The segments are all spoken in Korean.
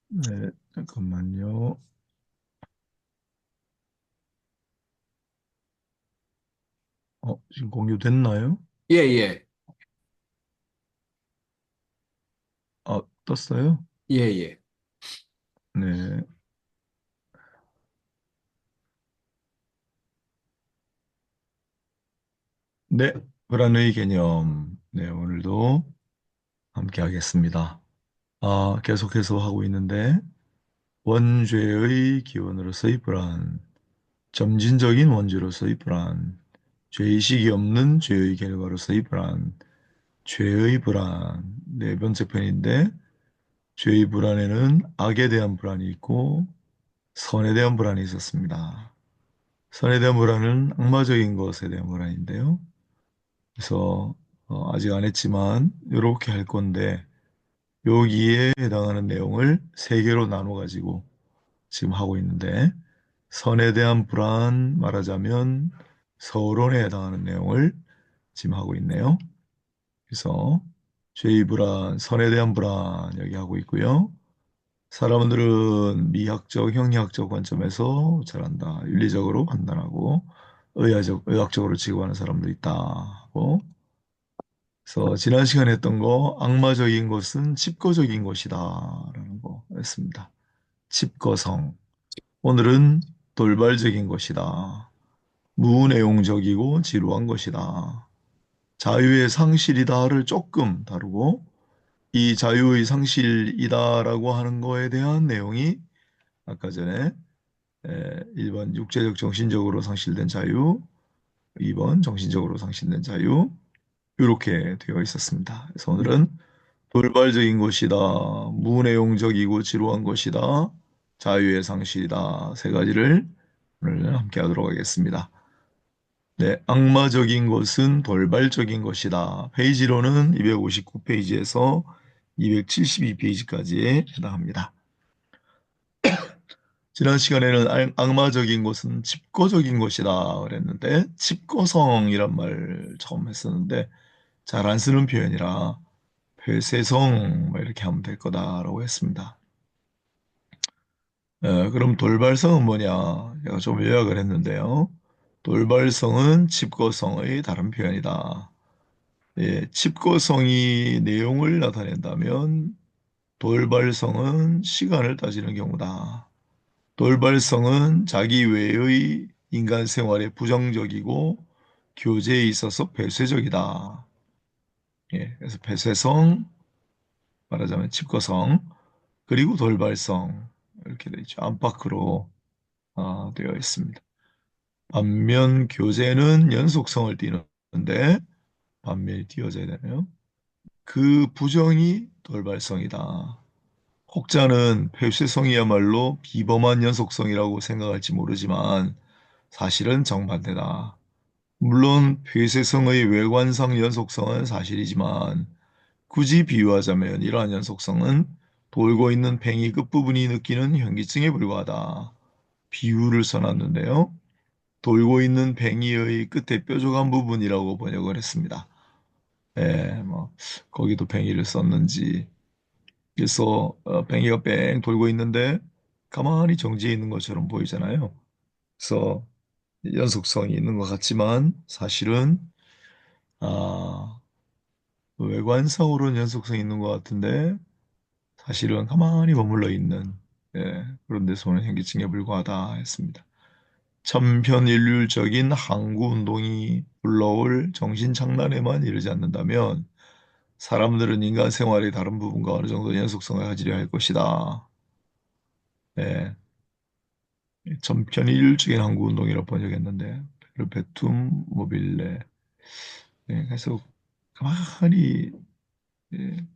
네, 잠깐만요. 지금 공유됐나요? 예, 예, 떴어요? 예, 예. 네. 네, 불안의 개념. 네, 오늘도 함께 하겠습니다. 계속해서 하고 있는데, 원죄의 기원으로서의 불안, 점진적인 원죄로서의 불안, 죄의식이 없는 죄의 결과로서의 불안, 죄의 불안. 네 번째 편인데, 죄의 불안에는 악에 대한 불안이 있고, 선에 대한 불안이 있었습니다. 선에 대한 불안은 악마적인 것에 대한 불안인데요. 그래서 아직 안 했지만 이렇게 할 건데 여기에 해당하는 내용을 세 개로 나눠 가지고 지금 하고 있는데 선에 대한 불안 말하자면 서론에 해당하는 내용을 지금 하고 있네요. 그래서 죄의 불안, 선에 대한 불안 여기 하고 있고요. 사람들은 미학적, 형이학적 관점에서 잘한다. 윤리적으로 판단하고 의학적으로 지구하는 사람도 있다. 하고 그래서 지난 시간에 했던 거 악마적인 것은 칩거적인 것이다. 라는 거 했습니다. 칩거성. 오늘은 돌발적인 것이다. 무내용적이고 지루한 것이다. 자유의 상실이다를 조금 다루고 이 자유의 상실이다라고 하는 거에 대한 내용이 아까 전에 1번 육체적 정신적으로 상실된 자유, 2번 정신적으로 상실된 자유 이렇게 되어 있었습니다. 그래서 오늘은 돌발적인 것이다, 무내용적이고 지루한 것이다, 자유의 상실이다 세 가지를 오늘 함께 하도록 하겠습니다. 네, 악마적인 것은 돌발적인 것이다. 페이지로는 259페이지에서 272페이지까지에 해당합니다. 지난 시간에는 악마적인 것은 집거적인 것이다 그랬는데 집거성이란 말 처음 했었는데 잘 안 쓰는 표현이라 폐쇄성 뭐 이렇게 하면 될 거다라고 했습니다. 그럼 돌발성은 뭐냐? 제가 좀 요약을 했는데요. 돌발성은 집거성의 다른 표현이다. 예, 집거성이 내용을 나타낸다면 돌발성은 시간을 따지는 경우다. 돌발성은 자기 외의 인간 생활에 부정적이고 교제에 있어서 폐쇄적이다. 예, 그래서 폐쇄성, 말하자면 집거성, 그리고 돌발성 이렇게 되어 있죠. 안팎으로 되어 있습니다. 반면 교제는 연속성을 띠는데 반면이 띄어져야 되네요. 그 부정이 돌발성이다. 혹자는 폐쇄성이야말로 비범한 연속성이라고 생각할지 모르지만 사실은 정반대다. 물론 폐쇄성의 외관상 연속성은 사실이지만 굳이 비유하자면 이러한 연속성은 돌고 있는 팽이 끝부분이 느끼는 현기증에 불과하다. 비유를 써놨는데요. 돌고 있는 팽이의 끝에 뾰족한 부분이라고 번역을 했습니다. 예, 뭐 거기도 팽이를 썼는지 그래서 팽이가 뺑 돌고 있는데 가만히 정지해 있는 것처럼 보이잖아요. 그래서 연속성이 있는 것 같지만 사실은 아, 외관상으로는 연속성이 있는 것 같은데 사실은 가만히 머물러 있는 그런 데서 오는 현기증에 불과하다 했습니다. 천편일률적인 항구 운동이 불러올 정신착란에만 이르지 않는다면 사람들은 인간 생활의 다른 부분과 어느 정도 연속성을 가지려 할 것이다. 예, 천편일률적인 항구 운동이라고 번역했는데 페르페툼 모빌레. 예, 그래서 가만히 예,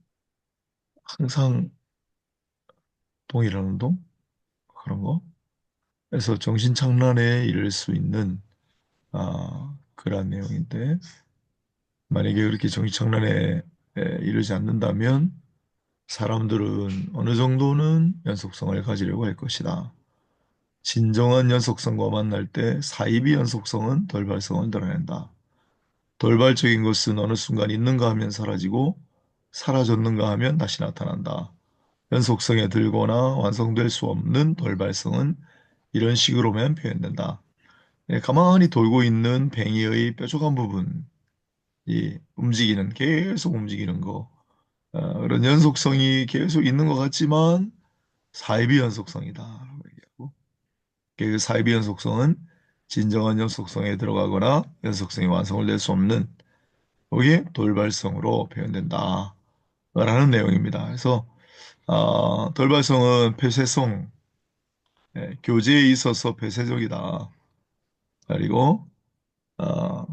항상 동일한 운동 그런 거. 그래서 정신착란에 이를 수 있는 그러한 내용인데 만약에 그렇게 정신착란에 이르지 않는다면 사람들은 어느 정도는 연속성을 가지려고 할 것이다. 진정한 연속성과 만날 때 사이비 연속성은 돌발성을 드러낸다. 돌발적인 것은 어느 순간 있는가 하면 사라지고 사라졌는가 하면 다시 나타난다. 연속성에 들거나 완성될 수 없는 돌발성은 이런 식으로만 표현된다. 가만히 돌고 있는 뱅이의 뾰족한 부분이 움직이는, 계속 움직이는 거. 그런 연속성이 계속 있는 것 같지만 사이비 연속성이다. 라고 얘기하고. 그 사이비 연속성은 진정한 연속성에 들어가거나 연속성이 완성을 낼 수 없는 그게 돌발성으로 표현된다. 라는 내용입니다. 그래서 돌발성은 폐쇄성, 교제에 있어서 폐쇄적이다. 그리고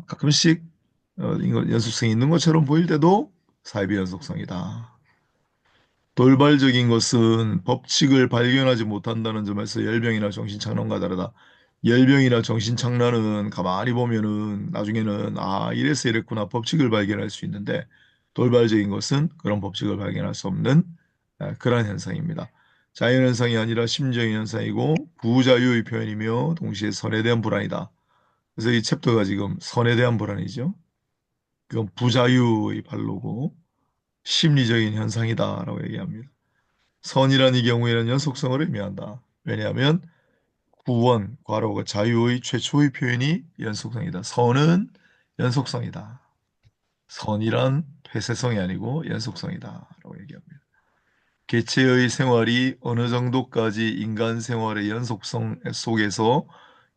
가끔씩 이거 연속성이 있는 것처럼 보일 때도 사이비 연속성이다. 돌발적인 것은 법칙을 발견하지 못한다는 점에서 열병이나 정신착란과 다르다. 열병이나 정신착란은 가만히 보면은 나중에는 이래서 이랬구나 법칙을 발견할 수 있는데 돌발적인 것은 그런 법칙을 발견할 수 없는 그런 현상입니다. 자연현상이 아니라 심정의 현상이고 부자유의 표현이며 동시에 선에 대한 불안이다. 그래서 이 챕터가 지금 선에 대한 불안이죠. 그건 부자유의 발로고 심리적인 현상이다라고 얘기합니다. 선이란 이 경우에는 연속성을 의미한다. 왜냐하면 구원, 괄호가 자유의 최초의 표현이 연속성이다. 선은 연속성이다. 선이란 폐쇄성이 아니고 연속성이다. 라고 얘기합니다. 개체의 생활이 어느 정도까지 인간 생활의 연속성 속에서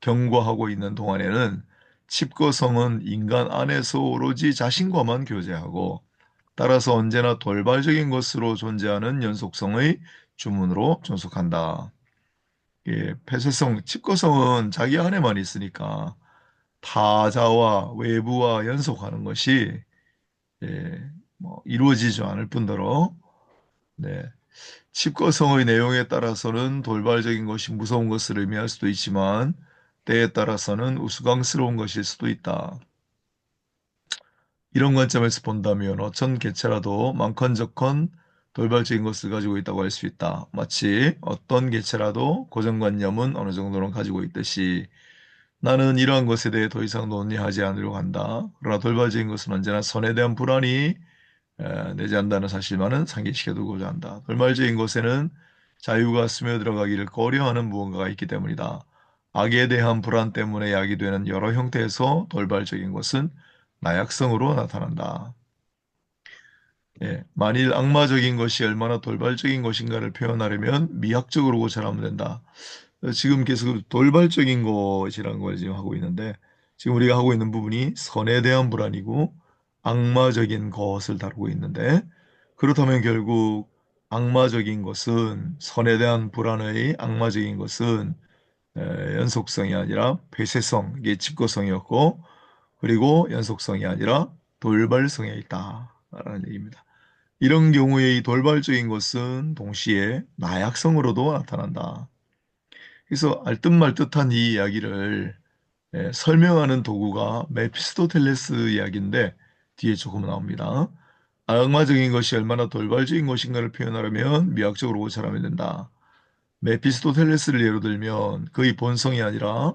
경과하고 있는 동안에는 칩거성은 인간 안에서 오로지 자신과만 교제하고 따라서 언제나 돌발적인 것으로 존재하는 연속성의 주문으로 존속한다. 예, 폐쇄성, 칩거성은 자기 안에만 있으니까 타자와 외부와 연속하는 것이 이루어지지 않을 뿐더러 네, 칩거성의 내용에 따라서는 돌발적인 것이 무서운 것을 의미할 수도 있지만 때에 따라서는 우스꽝스러운 것일 수도 있다. 이런 관점에서 본다면 어떤 개체라도 많건적건 돌발적인 것을 가지고 있다고 할 수 있다. 마치 어떤 개체라도 고정관념은 어느 정도는 가지고 있듯이 나는 이러한 것에 대해 더 이상 논의하지 않으려고 한다. 그러나 돌발적인 것은 언제나 선에 대한 불안이 내재한다는 사실만은 상기시켜두고자 한다. 돌발적인 것에는 자유가 스며들어가기를 꺼려하는 무언가가 있기 때문이다. 악에 대한 불안 때문에 야기되는 여러 형태에서 돌발적인 것은 나약성으로 나타난다. 만일 악마적인 것이 얼마나 돌발적인 것인가를 표현하려면 미학적으로 고찰하면 된다. 지금 계속 돌발적인 것이라는 걸 지금 하고 있는데 지금 우리가 하고 있는 부분이 선에 대한 불안이고 악마적인 것을 다루고 있는데 그렇다면 결국 악마적인 것은 선에 대한 불안의 악마적인 것은 연속성이 아니라 폐쇄성, 이게 집거성이었고 그리고 연속성이 아니라 돌발성에 있다라는 얘기입니다. 이런 경우에 이 돌발적인 것은 동시에 나약성으로도 나타난다. 그래서 알듯말듯한 이 이야기를 설명하는 도구가 메피스토텔레스 이야기인데 뒤에 조금 나옵니다. 악마적인 것이 얼마나 돌발적인 것인가를 표현하려면 미학적으로 고찰하면 된다. 메피스토텔레스를 예로 들면 그의 본성이 아니라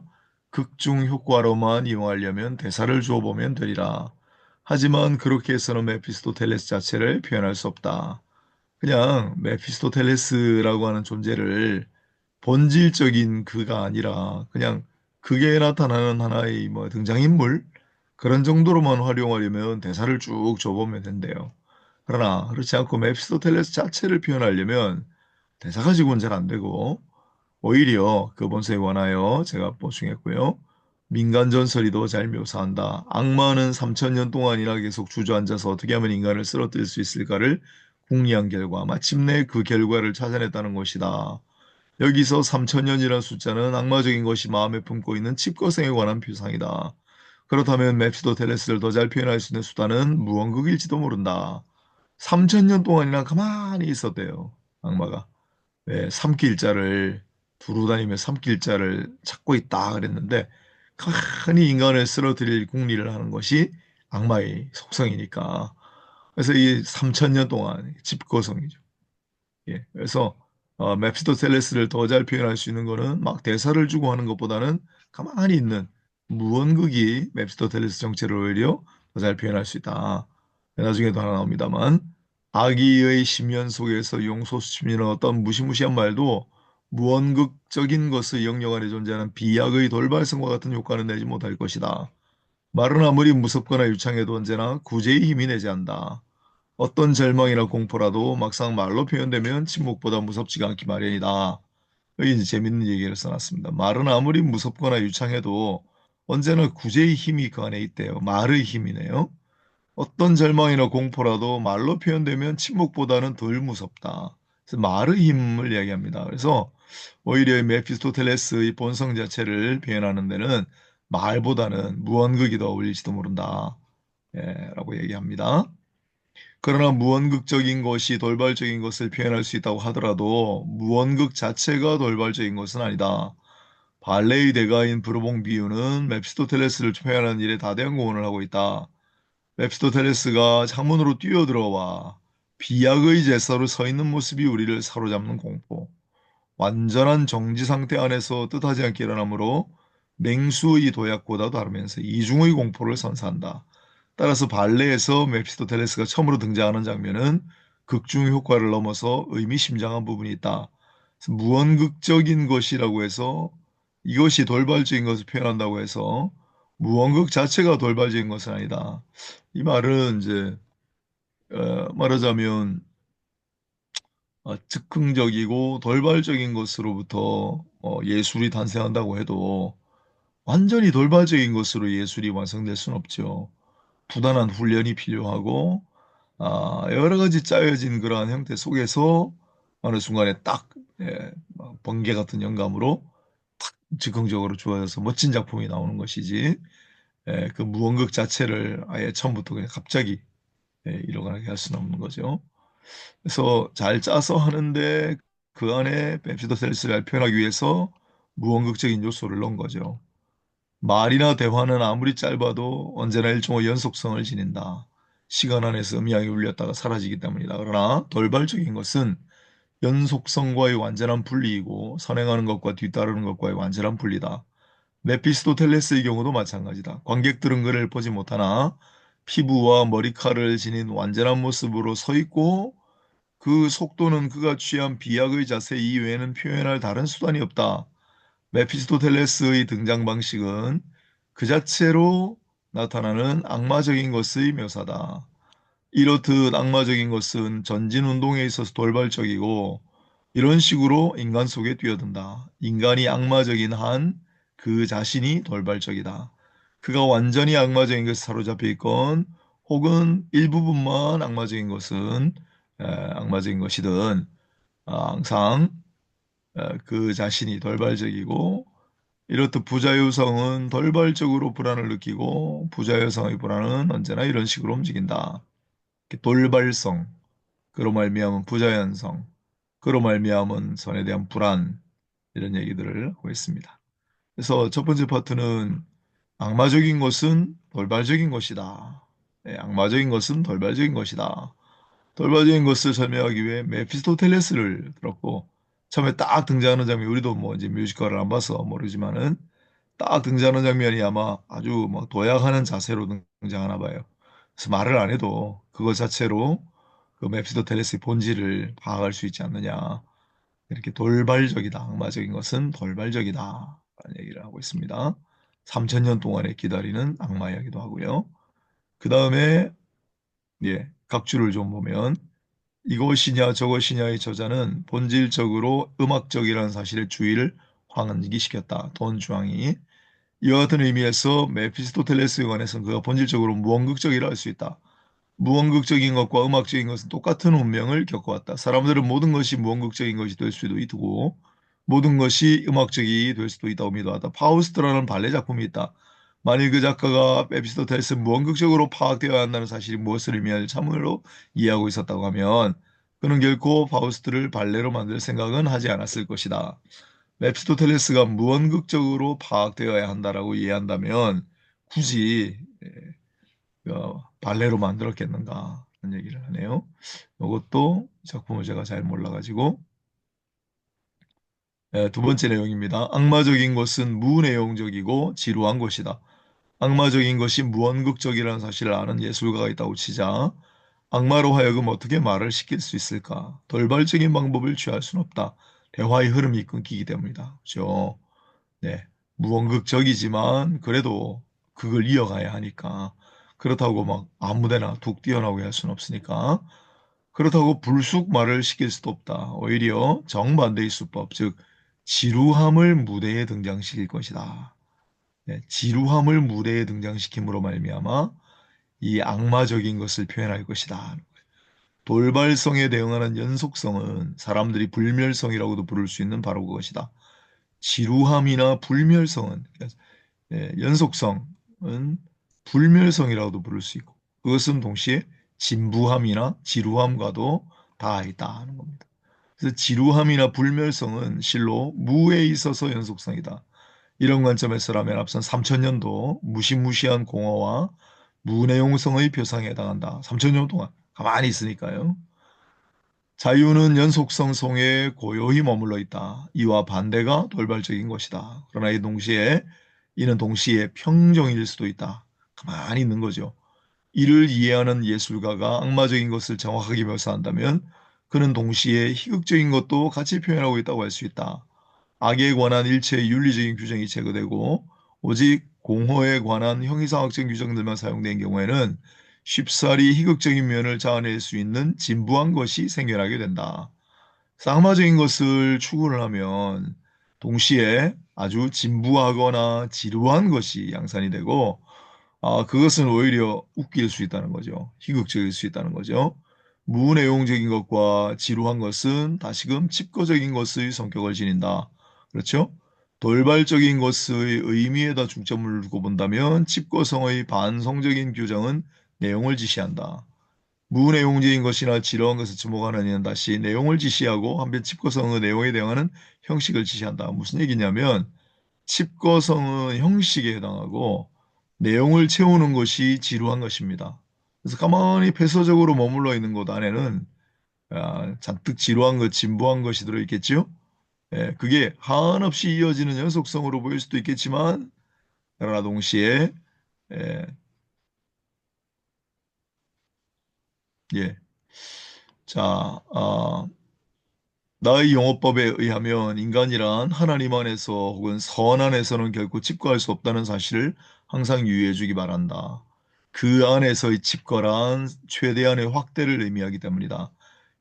극중 효과로만 이용하려면 대사를 주어보면 되리라. 하지만 그렇게 해서는 메피스토텔레스 자체를 표현할 수 없다. 그냥 메피스토텔레스라고 하는 존재를 본질적인 그가 아니라 그냥 그게 나타나는 하나의 뭐 등장인물 그런 정도로만 활용하려면 대사를 쭉 줘보면 된대요. 그러나 그렇지 않고 메피스토텔레스 자체를 표현하려면 대사 가지고는 잘 안 되고 오히려 그 본성에 관하여 제가 보충했고요. 민간 전설이 더 잘 묘사한다. 악마는 3000년 동안이나 계속 주저앉아서 어떻게 하면 인간을 쓰러뜨릴 수 있을까를 궁리한 결과 마침내 그 결과를 찾아냈다는 것이다. 여기서 3000년이라는 숫자는 악마적인 것이 마음에 품고 있는 칩거성에 관한 표상이다. 그렇다면 맵시도텔레스를 더 잘 표현할 수 있는 수단은 무언극일지도 모른다. 3000년 동안이나 가만히 있었대요. 악마가. 삼킬자를 두루 다니며 삼킬자를 찾고 있다 그랬는데 가만히 인간을 쓰러뜨릴 궁리를 하는 것이 악마의 속성이니까. 그래서 이 3000년 동안 집거성이죠. 그래서 메피스토텔레스를 더 잘 표현할 수 있는 거는 막 대사를 주고 하는 것보다는 가만히 있는 무언극이 메피스토텔레스 정체를 오히려 더 잘 표현할 수 있다. 나중에도 하나 나옵니다만 아기의 심연 속에서 용솟으시는 어떤 무시무시한 말도 무언극적인 것의 영역 안에 존재하는 비약의 돌발성과 같은 효과는 내지 못할 것이다. 말은 아무리 무섭거나 유창해도 언제나 구제의 힘이 내재한다. 어떤 절망이나 공포라도 막상 말로 표현되면 침묵보다 무섭지가 않기 마련이다. 여기 이제 재밌는 얘기를 써놨습니다. 말은 아무리 무섭거나 유창해도 언제나 구제의 힘이 그 안에 있대요. 말의 힘이네요. 어떤 절망이나 공포라도 말로 표현되면 침묵보다는 덜 무섭다. 그래서 말의 힘을 이야기합니다. 그래서 오히려 메피스토텔레스의 본성 자체를 표현하는 데는 말보다는 무언극이 더 어울릴지도 모른다. 라고 얘기합니다. 그러나 무언극적인 것이 돌발적인 것을 표현할 수 있다고 하더라도 무언극 자체가 돌발적인 것은 아니다. 발레의 대가인 브루봉 비유는 메피스토텔레스를 표현하는 일에 다대한 공헌을 하고 있다. 메피스토텔레스가 창문으로 뛰어들어와 비약의 제사로 서 있는 모습이 우리를 사로잡는 공포. 완전한 정지 상태 안에서 뜻하지 않게 일어나므로 맹수의 도약보다 다르면서 이중의 공포를 선사한다. 따라서 발레에서 메피스토텔레스가 처음으로 등장하는 장면은 극중 효과를 넘어서 의미심장한 부분이 있다. 무언극적인 것이라고 해서 이것이 돌발적인 것을 표현한다고 해서 무언극 자체가 돌발적인 것은 아니다. 이 말은 이제 말하자면 즉흥적이고 돌발적인 것으로부터 예술이 탄생한다고 해도 완전히 돌발적인 것으로 예술이 완성될 수는 없죠. 부단한 훈련이 필요하고 여러 가지 짜여진 그러한 형태 속에서 어느 순간에 딱 막 번개 같은 영감으로 탁 즉흥적으로 주어져서 멋진 작품이 나오는 것이지 그 무언극 자체를 아예 처음부터 그냥 갑자기 일어나게 할 수는 없는 거죠. 그래서 잘 짜서 하는데 그 안에 뱀피더셀스를 표현하기 위해서 무언극적인 요소를 넣은 거죠. 말이나 대화는 아무리 짧아도 언제나 일종의 연속성을 지닌다. 시간 안에서 음향이 울렸다가 사라지기 때문이다. 그러나 돌발적인 것은 연속성과의 완전한 분리이고 선행하는 것과 뒤따르는 것과의 완전한 분리다. 메피스토텔레스의 경우도 마찬가지다. 관객들은 그를 보지 못하나 피부와 머리칼을 지닌 완전한 모습으로 서 있고 그 속도는 그가 취한 비약의 자세 이외에는 표현할 다른 수단이 없다. 메피스토텔레스의 등장 방식은 그 자체로 나타나는 악마적인 것의 묘사다. 이렇듯 악마적인 것은 전진 운동에 있어서 돌발적이고 이런 식으로 인간 속에 뛰어든다. 인간이 악마적인 한 그 자신이 돌발적이다. 그가 완전히 악마적인 것에 사로잡혀 있건 혹은 일부분만 악마적인 것이든 항상 그 자신이 돌발적이고 이렇듯 부자유성은 돌발적으로 불안을 느끼고 부자유성의 불안은 언제나 이런 식으로 움직인다. 돌발성, 그로 말미암은 부자연성, 그로 말미암은 선에 대한 불안 이런 얘기들을 하고 있습니다. 그래서 첫 번째 파트는 악마적인 것은 돌발적인 것이다. 악마적인 것은 돌발적인 것이다. 돌발적인 것을 설명하기 위해 메피스토텔레스를 들었고 처음에 딱 등장하는 장면 우리도 뭐 이제 뮤지컬을 안 봐서 모르지만은 딱 등장하는 장면이 아마 아주 뭐 도약하는 자세로 등장하나 봐요. 그래서 말을 안 해도 그것 자체로 그 메피스토텔레스의 본질을 파악할 수 있지 않느냐. 이렇게 돌발적이다. 악마적인 것은 돌발적이다. 라는 얘기를 하고 있습니다. 3000년 동안에 기다리는 악마 이야기도 하고요. 그 다음에 각주를 좀 보면 이것이냐 저것이냐의 저자는 본질적으로 음악적이라는 사실의 주의를 환기시켰다. 돈 주황이. 이와 같은 의미에서 메피스토텔레스에 관해서는 그가 본질적으로 무언극적이라 할 수 있다. 무언극적인 것과 음악적인 것은 똑같은 운명을 겪어왔다. 사람들은 모든 것이 무언극적인 것이 될 수도 있고 모든 것이 음악적이 될 수도 있다고 믿어왔다. 파우스트라는 발레 작품이 있다. 만일 그 작가가 메피스토텔레스 무언극적으로 파악되어야 한다는 사실이 무엇을 의미할 참으로 이해하고 있었다고 하면 그는 결코 파우스트를 발레로 만들 생각은 하지 않았을 것이다. 메피스토텔레스가 무언극적으로 파악되어야 한다라고 이해한다면 굳이 발레로 만들었겠는가 하는 얘기를 하네요. 이것도 작품을 제가 잘 몰라가지고 두 번째 내용입니다. 악마적인 것은 무내용적이고 지루한 것이다. 악마적인 것이 무언극적이라는 사실을 아는 예술가가 있다고 치자 악마로 하여금 어떻게 말을 시킬 수 있을까? 돌발적인 방법을 취할 수는 없다. 대화의 흐름이 끊기기 때문이다. 그렇죠? 네. 무언극적이지만 그래도 그걸 이어가야 하니까 그렇다고 막 아무데나 툭 뛰어나오게 할 수는 없으니까 그렇다고 불쑥 말을 시킬 수도 없다. 오히려 정반대의 수법, 즉 지루함을 무대에 등장시킬 것이다. 네, 지루함을 무대에 등장시킴으로 말미암아 이 악마적인 것을 표현할 것이다. 돌발성에 대응하는 연속성은 사람들이 불멸성이라고도 부를 수 있는 바로 그것이다. 지루함이나 불멸성은 연속성은 불멸성이라고도 부를 수 있고 그것은 동시에 진부함이나 지루함과도 닿아 있다 하는 겁니다. 그래서 지루함이나 불멸성은 실로 무에 있어서 연속성이다. 이런 관점에서라면 앞선 3000년도 무시무시한 공허와 무내용성의 표상에 해당한다. 3000년 동안 가만히 있으니까요. 자유는 연속성 속에 고요히 머물러 있다. 이와 반대가 돌발적인 것이다. 그러나 이는 동시에 평정일 수도 있다. 가만히 있는 거죠. 이를 이해하는 예술가가 악마적인 것을 정확하게 묘사한다면 그는 동시에 희극적인 것도 같이 표현하고 있다고 할 수 있다. 악에 관한 일체의 윤리적인 규정이 제거되고 오직 공허에 관한 형이상학적 규정들만 사용된 경우에는 쉽사리 희극적인 면을 자아낼 수 있는 진부한 것이 생겨나게 된다. 쌍마적인 것을 추구를 하면 동시에 아주 진부하거나 지루한 것이 양산이 되고 그것은 오히려 웃길 수 있다는 거죠. 희극적일 수 있다는 거죠. 무내용적인 것과 지루한 것은 다시금 칩거적인 것의 성격을 지닌다. 그렇죠? 돌발적인 것의 의미에다 중점을 두고 본다면 칩거성의 반성적인 규정은 내용을 지시한다. 무내용적인 것이나 지루한 것을 주목하는 이는 다시 내용을 지시하고 한편 칩거성의 내용에 대응하는 형식을 지시한다. 무슨 얘기냐면 칩거성은 형식에 해당하고 내용을 채우는 것이 지루한 것입니다. 그래서 가만히 폐쇄적으로 머물러 있는 곳 안에는 잔뜩 지루한 것, 진부한 것이 들어있겠죠. 예, 그게 한없이 이어지는 연속성으로 보일 수도 있겠지만 그러나 동시에 예, 예. 자, 나의 용어법에 의하면 인간이란 하나님 안에서 혹은 선 안에서는 결코 집거할 수 없다는 사실을 항상 유의해 주기 바란다. 그 안에서의 집거란 최대한의 확대를 의미하기 때문이다.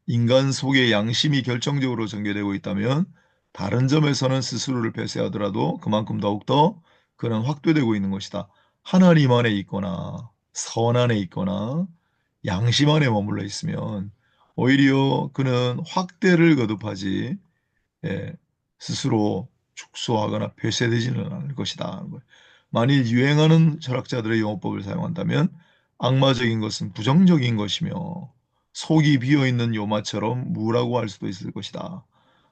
인간 속의 양심이 결정적으로 전개되고 있다면 다른 점에서는 스스로를 폐쇄하더라도 그만큼 더욱더 그는 확대되고 있는 것이다. 하나님 안에 있거나 선 안에 있거나 양심 안에 머물러 있으면 오히려 그는 확대를 거듭하지 예, 스스로 축소하거나 폐쇄되지는 않을 것이다. 만일 유행하는 철학자들의 용어법을 사용한다면 악마적인 것은 부정적인 것이며 속이 비어있는 요마처럼 무라고 할 수도 있을 것이다.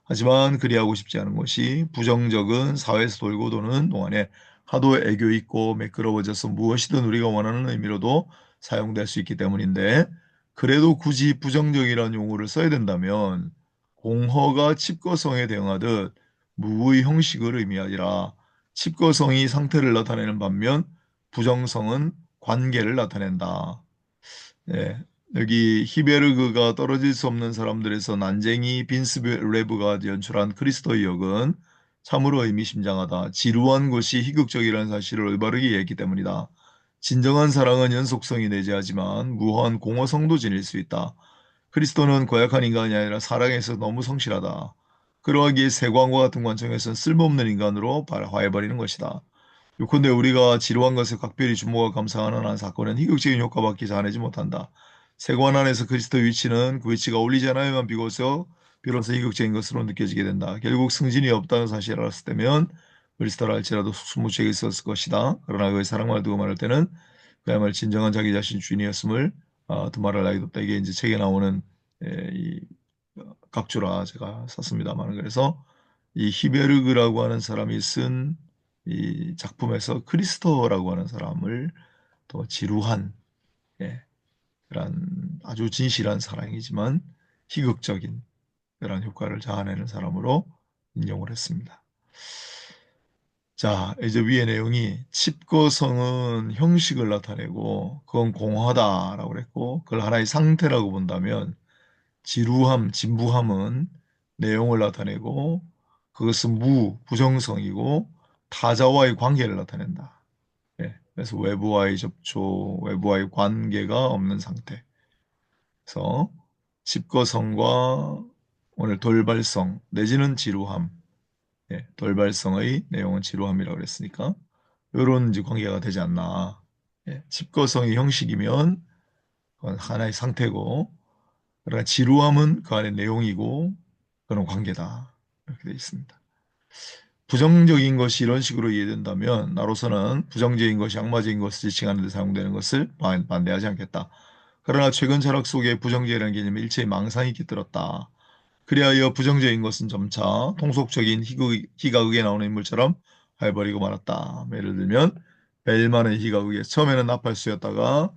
하지만 그리하고 싶지 않은 것이 부정적은 사회에서 돌고 도는 동안에 하도 애교 있고 매끄러워져서 무엇이든 우리가 원하는 의미로도 사용될 수 있기 때문인데 그래도 굳이 부정적이라는 용어를 써야 된다면 공허가 칩거성에 대응하듯 무의 형식을 의미하리라. 칩거성이 상태를 나타내는 반면 부정성은 관계를 나타낸다. 네, 여기 히베르그가 떨어질 수 없는 사람들에서 난쟁이 빈스 레브가 연출한 그리스도의 역은 참으로 의미심장하다. 지루한 것이 희극적이라는 사실을 올바르게 이해했기 때문이다. 진정한 사랑은 연속성이 내재하지만 무한 공허성도 지닐 수 있다. 그리스도는 고약한 인간이 아니라 사랑에서 너무 성실하다. 그러하기에 세관과 같은 관점에서는 쓸모없는 인간으로 화해버리는 것이다. 요컨대 우리가 지루한 것에 각별히 주목하고 감상하는 한 사건은 희극적인 효과밖에 자아내지 못한다. 세관 안에서 그리스도의 위치는 그 위치가 어울리지 않아야만 비로소 희극적인 것으로 느껴지게 된다. 결국 승진이 없다는 사실을 알았을 때면 그리스도를 할지라도 속수무책에 있었을 것이다. 그러나 그의 사랑만을 두고 말할 때는 그야말로 진정한 자기 자신 주인이었음을 두말할 나위도 없다. 이게 이제 책에 나오는 이 각주라 제가 썼습니다만 그래서 이 히베르그라고 하는 사람이 쓴 이 작품에서 크리스토라고 하는 사람을 더 지루한 예, 그런 아주 진실한 사랑이지만 희극적인 그런 효과를 자아내는 사람으로 인용을 했습니다. 자, 이제 위의 내용이 칩거성은 형식을 나타내고 그건 공허하다라고 그랬고 그걸 하나의 상태라고 본다면 지루함, 진부함은 내용을 나타내고 그것은 부정성이고 타자와의 관계를 나타낸다. 예, 그래서 외부와의 접촉, 외부와의 관계가 없는 상태. 그래서 집거성과 오늘 돌발성 내지는 지루함, 예, 돌발성의 내용은 지루함이라고 그랬으니까 이런 이제 관계가 되지 않나. 예, 집거성이 형식이면 그건 하나의 상태고, 그러나 지루함은 그 안에 내용이고 그런 관계다. 이렇게 되어 있습니다. 부정적인 것이 이런 식으로 이해된다면 나로서는 부정적인 것이 악마적인 것을 지칭하는 데 사용되는 것을 반대하지 않겠다. 그러나 최근 철학 속에 부정적이라는 개념에 일체의 망상이 깃들었다. 그리하여 부정적인 것은 점차 통속적인 희가극에 나오는 인물처럼 해버리고 말았다. 예를 들면 벨만의 희가극에 처음에는 나팔수였다가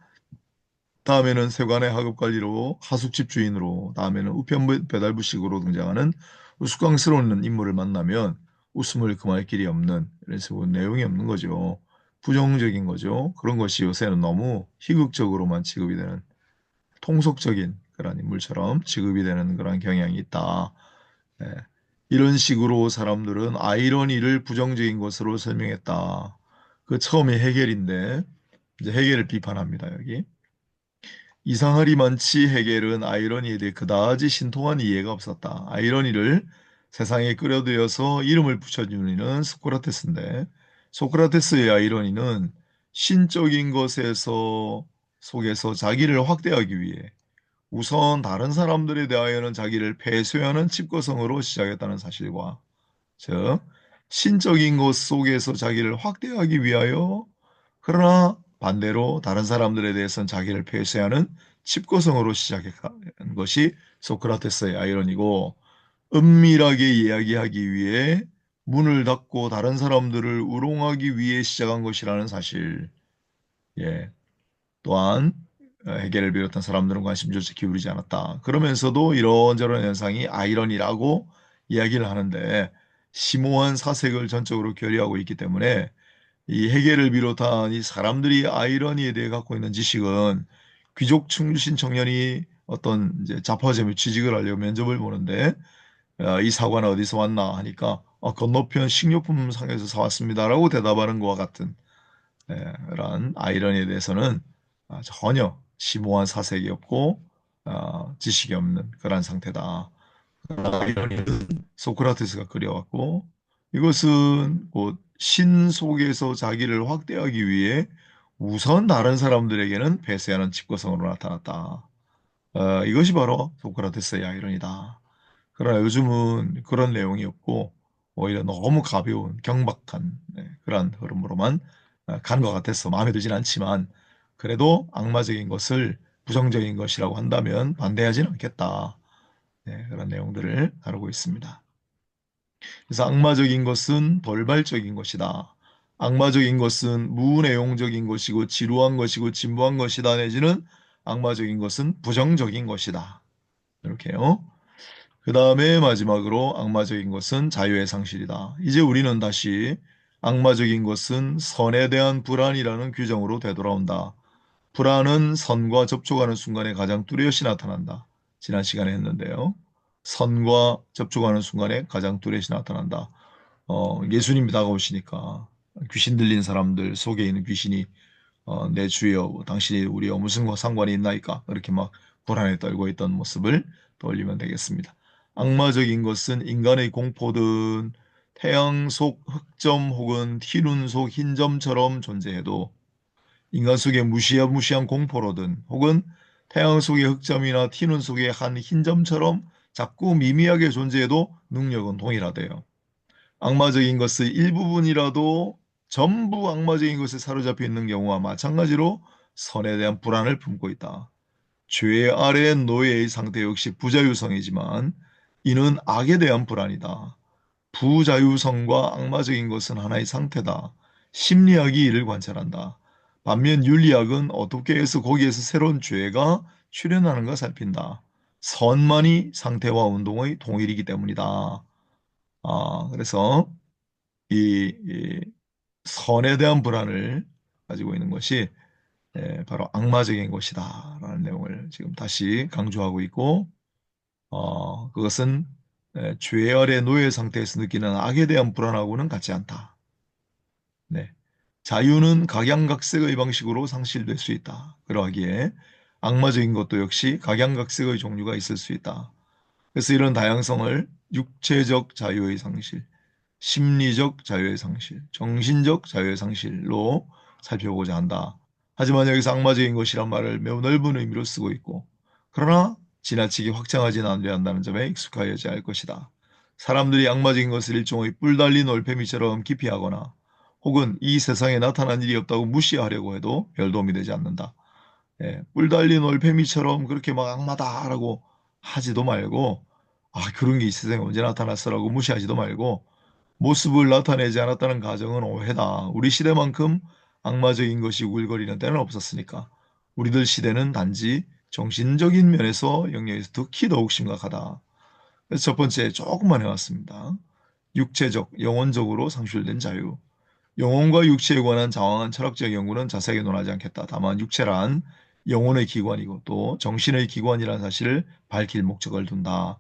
다음에는 세관의 하급관리로 하숙집 주인으로 다음에는 우편 배달부식으로 등장하는 우스꽝스러운 인물을 만나면 웃음을 금할 길이 없는 이런 식으로 내용이 없는 거죠. 부정적인 거죠. 그런 것이 요새는 너무 희극적으로만 취급이 되는 통속적인 그런 인물처럼 취급이 되는 그런 경향이 있다. 예. 이런 식으로 사람들은 아이러니를 부정적인 것으로 설명했다. 그 처음에 해겔인데 이제 해겔을 비판합니다. 여기. 이상하리만치 해겔은 아이러니에 대해 그다지 신통한 이해가 없었다. 아이러니를 세상에 끌어들여서 이름을 붙여주는 이는 소크라테스인데 소크라테스의 아이러니는 신적인 것에서 속에서 자기를 확대하기 위해 우선 다른 사람들에 대하여는 자기를 폐쇄하는 집거성으로 시작했다는 사실과 즉 신적인 것 속에서 자기를 확대하기 위하여 그러나 반대로 다른 사람들에 대해서는 자기를 폐쇄하는 집거성으로 시작한 것이 소크라테스의 아이러니고 은밀하게 이야기하기 위해 문을 닫고 다른 사람들을 우롱하기 위해 시작한 것이라는 사실. 예. 또한 해겔을 비롯한 사람들은 관심조차 기울이지 않았다. 그러면서도 이런저런 현상이 아이러니라고 이야기를 하는데 심오한 사색을 전적으로 결여하고 있기 때문에 이 해겔을 비롯한 이 사람들이 아이러니에 대해 갖고 있는 지식은 귀족 출신 청년이 어떤 이제 잡화점에 취직을 하려고 면접을 보는데 이 사과는 어디서 왔나 하니까 건너편 식료품 상에서 사왔습니다라고 대답하는 것과 같은 그런 아이러니에 대해서는 전혀 심오한 사색이 없고 지식이 없는 그런 상태다. 아이러니는 소크라테스가 그려왔고 이것은 곧 신 속에서 자기를 확대하기 위해 우선 다른 사람들에게는 폐쇄하는 집거성으로 나타났다. 이것이 바로 소크라테스의 아이러니다. 그러나 요즘은 그런 내용이 없고 오히려 너무 가벼운 경박한 그런 흐름으로만 가는 것 같아서 마음에 들진 않지만 그래도 악마적인 것을 부정적인 것이라고 한다면 반대하지는 않겠다. 그런 내용들을 다루고 있습니다. 그래서 악마적인 것은 돌발적인 것이다. 악마적인 것은 무내용적인 것이고 지루한 것이고 진부한 것이다. 내지는 악마적인 것은 부정적인 것이다. 이렇게요. 그 다음에 마지막으로 악마적인 것은 자유의 상실이다. 이제 우리는 다시 악마적인 것은 선에 대한 불안이라는 규정으로 되돌아온다. 불안은 선과 접촉하는 순간에 가장 뚜렷이 나타난다. 지난 시간에 했는데요. 선과 접촉하는 순간에 가장 뚜렷이 나타난다. 예수님이 다가오시니까 귀신 들린 사람들 속에 있는 귀신이 내 주여 당신이 우리와 무슨 상관이 있나이까 이렇게 막 불안에 떨고 있던 모습을 떠올리면 되겠습니다. 악마적인 것은 인간의 공포든 태양 속 흑점 혹은 흰운 속 흰점처럼 존재해도 인간 속의 무시무시한 공포로든 혹은 태양 속의 흑점이나 흰운 속의 한 흰점처럼 자꾸 미미하게 존재해도 능력은 동일하대요. 악마적인 것의 일부분이라도 전부 악마적인 것에 사로잡혀 있는 경우와 마찬가지로 선에 대한 불안을 품고 있다. 죄 아래 노예의 상태 역시 부자유성이지만 이는 악에 대한 불안이다. 부자유성과 악마적인 것은 하나의 상태다. 심리학이 이를 관찰한다. 반면 윤리학은 어떻게 해서 거기에서 새로운 죄가 출현하는가 살핀다. 선만이 상태와 운동의 동일이기 때문이다. 그래서 이 선에 대한 불안을 가지고 있는 것이 바로 악마적인 것이다라는 내용을 지금 다시 강조하고 있고, 그것은 죄 아래 노예 상태에서 느끼는 악에 대한 불안하고는 같지 않다. 네. 자유는 각양각색의 방식으로 상실될 수 있다. 그러하기에 악마적인 것도 역시 각양각색의 종류가 있을 수 있다. 그래서 이런 다양성을 육체적 자유의 상실, 심리적 자유의 상실, 정신적 자유의 상실로 살펴보고자 한다. 하지만 여기서 악마적인 것이란 말을 매우 넓은 의미로 쓰고 있고, 그러나 지나치게 확장하지는 않아야 한다는 점에 익숙하여져야 할 것이다. 사람들이 악마적인 것을 일종의 뿔 달린 올빼미처럼 기피하거나 혹은 이 세상에 나타난 일이 없다고 무시하려고 해도 별 도움이 되지 않는다. 뿔 달린 올빼미처럼 그렇게 막 악마다라고 하지도 말고, 그런 게 이 세상에 언제 나타났어라고 무시하지도 말고, 모습을 나타내지 않았다는 가정은 오해다. 우리 시대만큼 악마적인 것이 우글거리는 때는 없었으니까. 우리들 시대는 단지 정신적인 면에서 영역에서 특히 더욱 심각하다. 그래서 첫 번째 조금만 해왔습니다. 육체적, 영혼적으로 상실된 자유. 영혼과 육체에 관한 장황한 철학적 연구는 자세하게 논하지 않겠다. 다만 육체란 영혼의 기관이고 또 정신의 기관이라는 사실을 밝힐 목적을 둔다.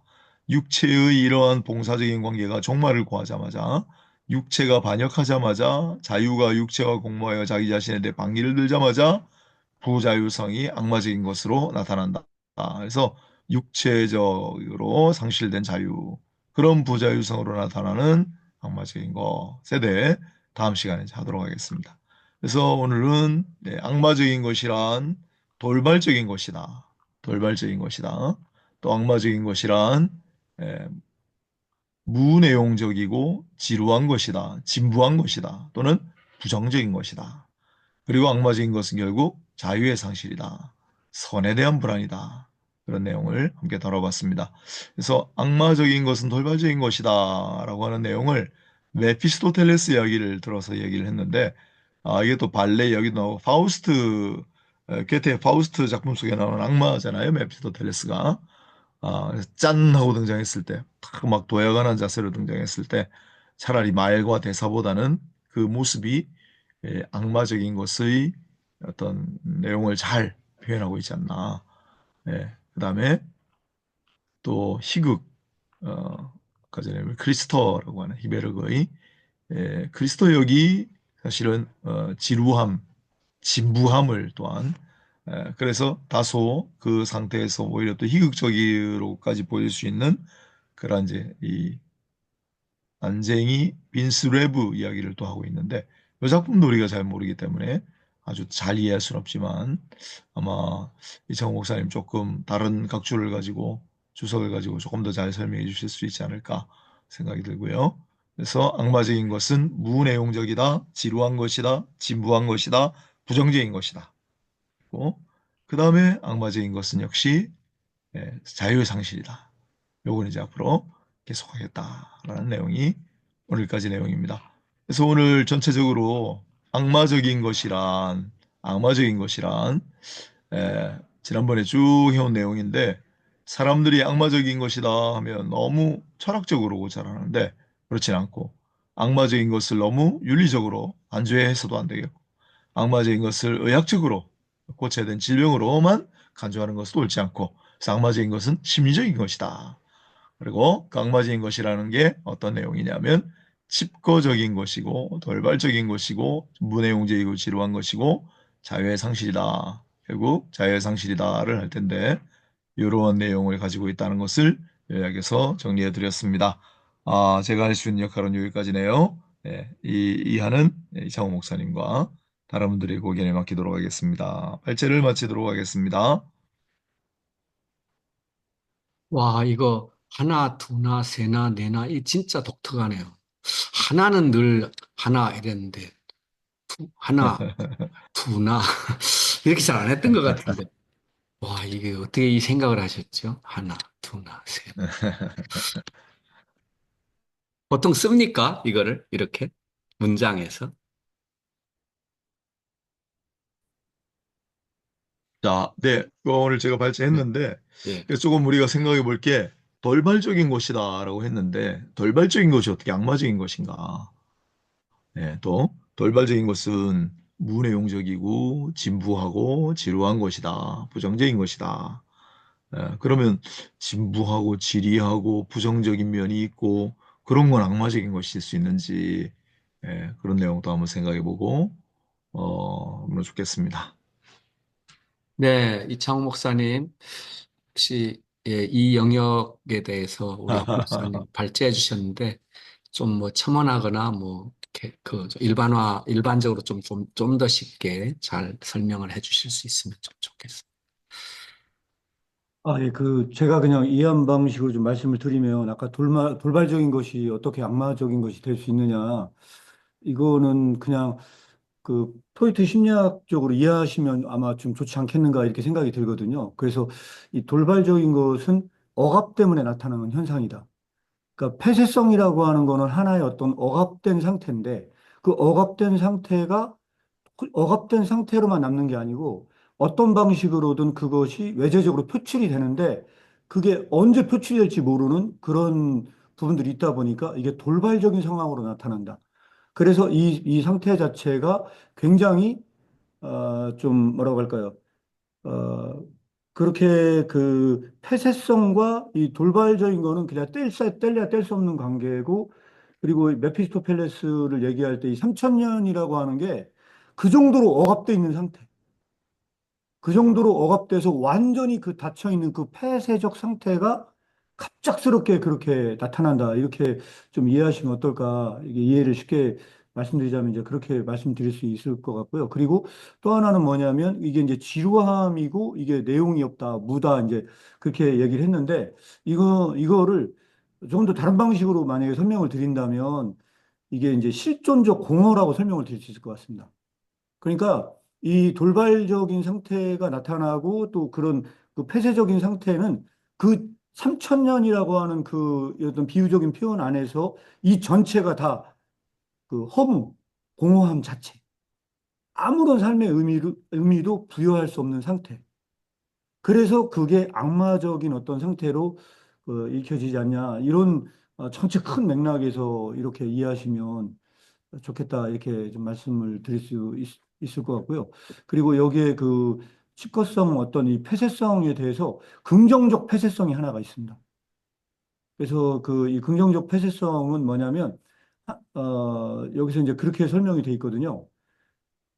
육체의 이러한 봉사적인 관계가 종말을 구하자마자 육체가 반역하자마자 자유가 육체와 공모하여 자기 자신에 대해 방위를 들자마자 부자유성이 악마적인 것으로 나타난다. 그래서 육체적으로 상실된 자유, 그런 부자유성으로 나타나는 악마적인 것에 대해 다음 시간에 하도록 하겠습니다. 그래서 오늘은 악마적인 것이란 돌발적인 것이다. 돌발적인 것이다. 또 악마적인 것이란 예, 무내용적이고 지루한 것이다. 진부한 것이다. 또는 부정적인 것이다. 그리고 악마적인 것은 결국 자유의 상실이다. 선에 대한 불안이다. 그런 내용을 함께 다뤄봤습니다. 그래서 악마적인 것은 돌발적인 것이다 라고 하는 내용을 메피스토텔레스 이야기를 들어서 얘기를 했는데, 이게 또 발레 이야기도 나오고 파우스트, 게테의 파우스트 작품 속에 나오는 악마잖아요, 메피스토텔레스가. 그래서 짠 하고 등장했을 때, 탁막 도약하는 자세로 등장했을 때 차라리 말과 대사보다는 그 모습이 악마적인 것의 어떤 내용을 잘 표현하고 있지 않나. 그다음에 또 희극, 아까 전에 크리스토라고 하는 히베르그의 크리스토 역이 사실은 지루함, 진부함을 또한 그래서 다소 그 상태에서 오히려 또 희극적으로까지 보일 수 있는 그런 이제 이 난쟁이 빈스 레브 이야기를 또 하고 있는데, 이 작품도 우리가 잘 모르기 때문에 아주 잘 이해할 수는 없지만 아마 이창호 목사님 조금 다른 각주를 가지고 주석을 가지고 조금 더 잘 설명해 주실 수 있지 않을까 생각이 들고요. 그래서 악마적인 것은 무내용적이다, 지루한 것이다, 진부한 것이다, 부정적인 것이다. 그 다음에 악마적인 것은 역시 자유의 상실이다. 요건 이제 앞으로 계속하겠다라는 내용이 오늘까지 내용입니다. 그래서 오늘 전체적으로 악마적인 것이란 악마적인 것이란 지난번에 쭉 해온 내용인데, 사람들이 악마적인 것이다 하면 너무 철학적으로 고찰하는데 그렇진 않고, 악마적인 것을 너무 윤리적으로 간주해서도 안 되겠고, 악마적인 것을 의학적으로 고쳐야 되는 질병으로만 간주하는 것도 옳지 않고, 그래서 악마적인 것은 심리적인 것이다. 그리고 강마진 것이라는 게 어떤 내용이냐면 칩거적인 것이고 돌발적인 것이고 무내용적이고 지루한 것이고 자유의 상실이다. 결국 자유의 상실이다를 할 텐데, 이런 내용을 가지고 있다는 것을 요약해서 정리해 드렸습니다. 제가 할 수 있는 역할은 여기까지네요. 이하는 이창호 목사님과 다른 분들의 고견에 맡기도록 하겠습니다. 발제를 마치도록 하겠습니다. 와, 이거 하나, 두나, 세나, 네나, 이 진짜 독특하네요. 하나는 늘 하나 이랬는데, 하나, 두나, 이렇게 잘 안 했던 것 같은데. 와, 이게 어떻게 이 생각을 하셨죠? 하나, 두나, 세나. 보통 씁니까? 이거를 이렇게 문장에서. 자, 네, 오늘 제가 네, 발제했는데, 예, 조금 우리가 생각해 볼게, 돌발적인 것이다라고 했는데 돌발적인 것이 어떻게 악마적인 것인가? 네, 또 돌발적인 것은 무내용적이고 진부하고 지루한 것이다. 부정적인 것이다. 그러면 진부하고 지리하고 부정적인 면이 있고 그런 건 악마적인 것일 수 있는지 그런 내용도 한번 생각해 보고 하면 좋겠습니다. 네, 이창호 목사님, 혹시 예, 이 영역에 대해서 우리 박 목사님 발제해 주셨는데 좀 뭐 첨언하거나 뭐 이렇게 일반적으로 좀 더 쉽게 잘 설명을 해 주실 수 있으면 좀 좋겠습니다. 예, 제가 그냥 이해한 방식으로 좀 말씀을 드리면, 아까 돌발적인 것이 어떻게 악마적인 것이 될 수 있느냐, 이거는 그냥 포이트 심리학적으로 이해하시면 아마 좀 좋지 않겠는가 이렇게 생각이 들거든요. 그래서 이 돌발적인 것은 억압 때문에 나타나는 현상이다. 그러니까 폐쇄성이라고 하는 거는 하나의 어떤 억압된 상태인데, 그 억압된 상태로만 남는 게 아니고 어떤 방식으로든 그것이 외재적으로 표출이 되는데 그게 언제 표출이 될지 모르는 그런 부분들이 있다 보니까 이게 돌발적인 상황으로 나타난다. 그래서 이 상태 자체가 굉장히 좀 뭐라고 할까요? 어, 그렇게 폐쇄성과 이 돌발적인 거는 그냥 뗄래야 뗄 수 없는 관계고, 그리고 이 메피스토펠레스를 얘기할 때 이 3천년이라고 하는 게 그 정도로 억압돼 있는 상태. 그 정도로 억압돼서 완전히 닫혀 있는 그 폐쇄적 상태가 갑작스럽게 그렇게 나타난다. 이렇게 좀 이해하시면 어떨까. 이게 이해를 쉽게 말씀드리자면 이제 그렇게 말씀드릴 수 있을 것 같고요. 그리고 또 하나는 뭐냐면 이게 이제 지루함이고 이게 내용이 없다, 무다 이제 그렇게 얘기를 했는데 이거를 조금 더 다른 방식으로 만약에 설명을 드린다면 이게 이제 실존적 공허라고 설명을 드릴 수 있을 것 같습니다. 그러니까 이 돌발적인 상태가 나타나고 또 그런 폐쇄적인 상태는 그 3천년이라고 하는 어떤 비유적인 표현 안에서 이 전체가 다 허무, 공허함 자체. 아무런 삶의 의미도 부여할 수 없는 상태. 그래서 그게 악마적인 어떤 상태로 읽혀지지 않냐. 이런 전체 큰 맥락에서 이렇게 이해하시면 좋겠다 이렇게 좀 말씀을 드릴 수 있을 것 같고요. 그리고 여기에 집거성 어떤 이 폐쇄성에 대해서 긍정적 폐쇄성이 하나가 있습니다. 그래서 이 긍정적 폐쇄성은 뭐냐면 여기서 이제 그렇게 설명이 돼 있거든요.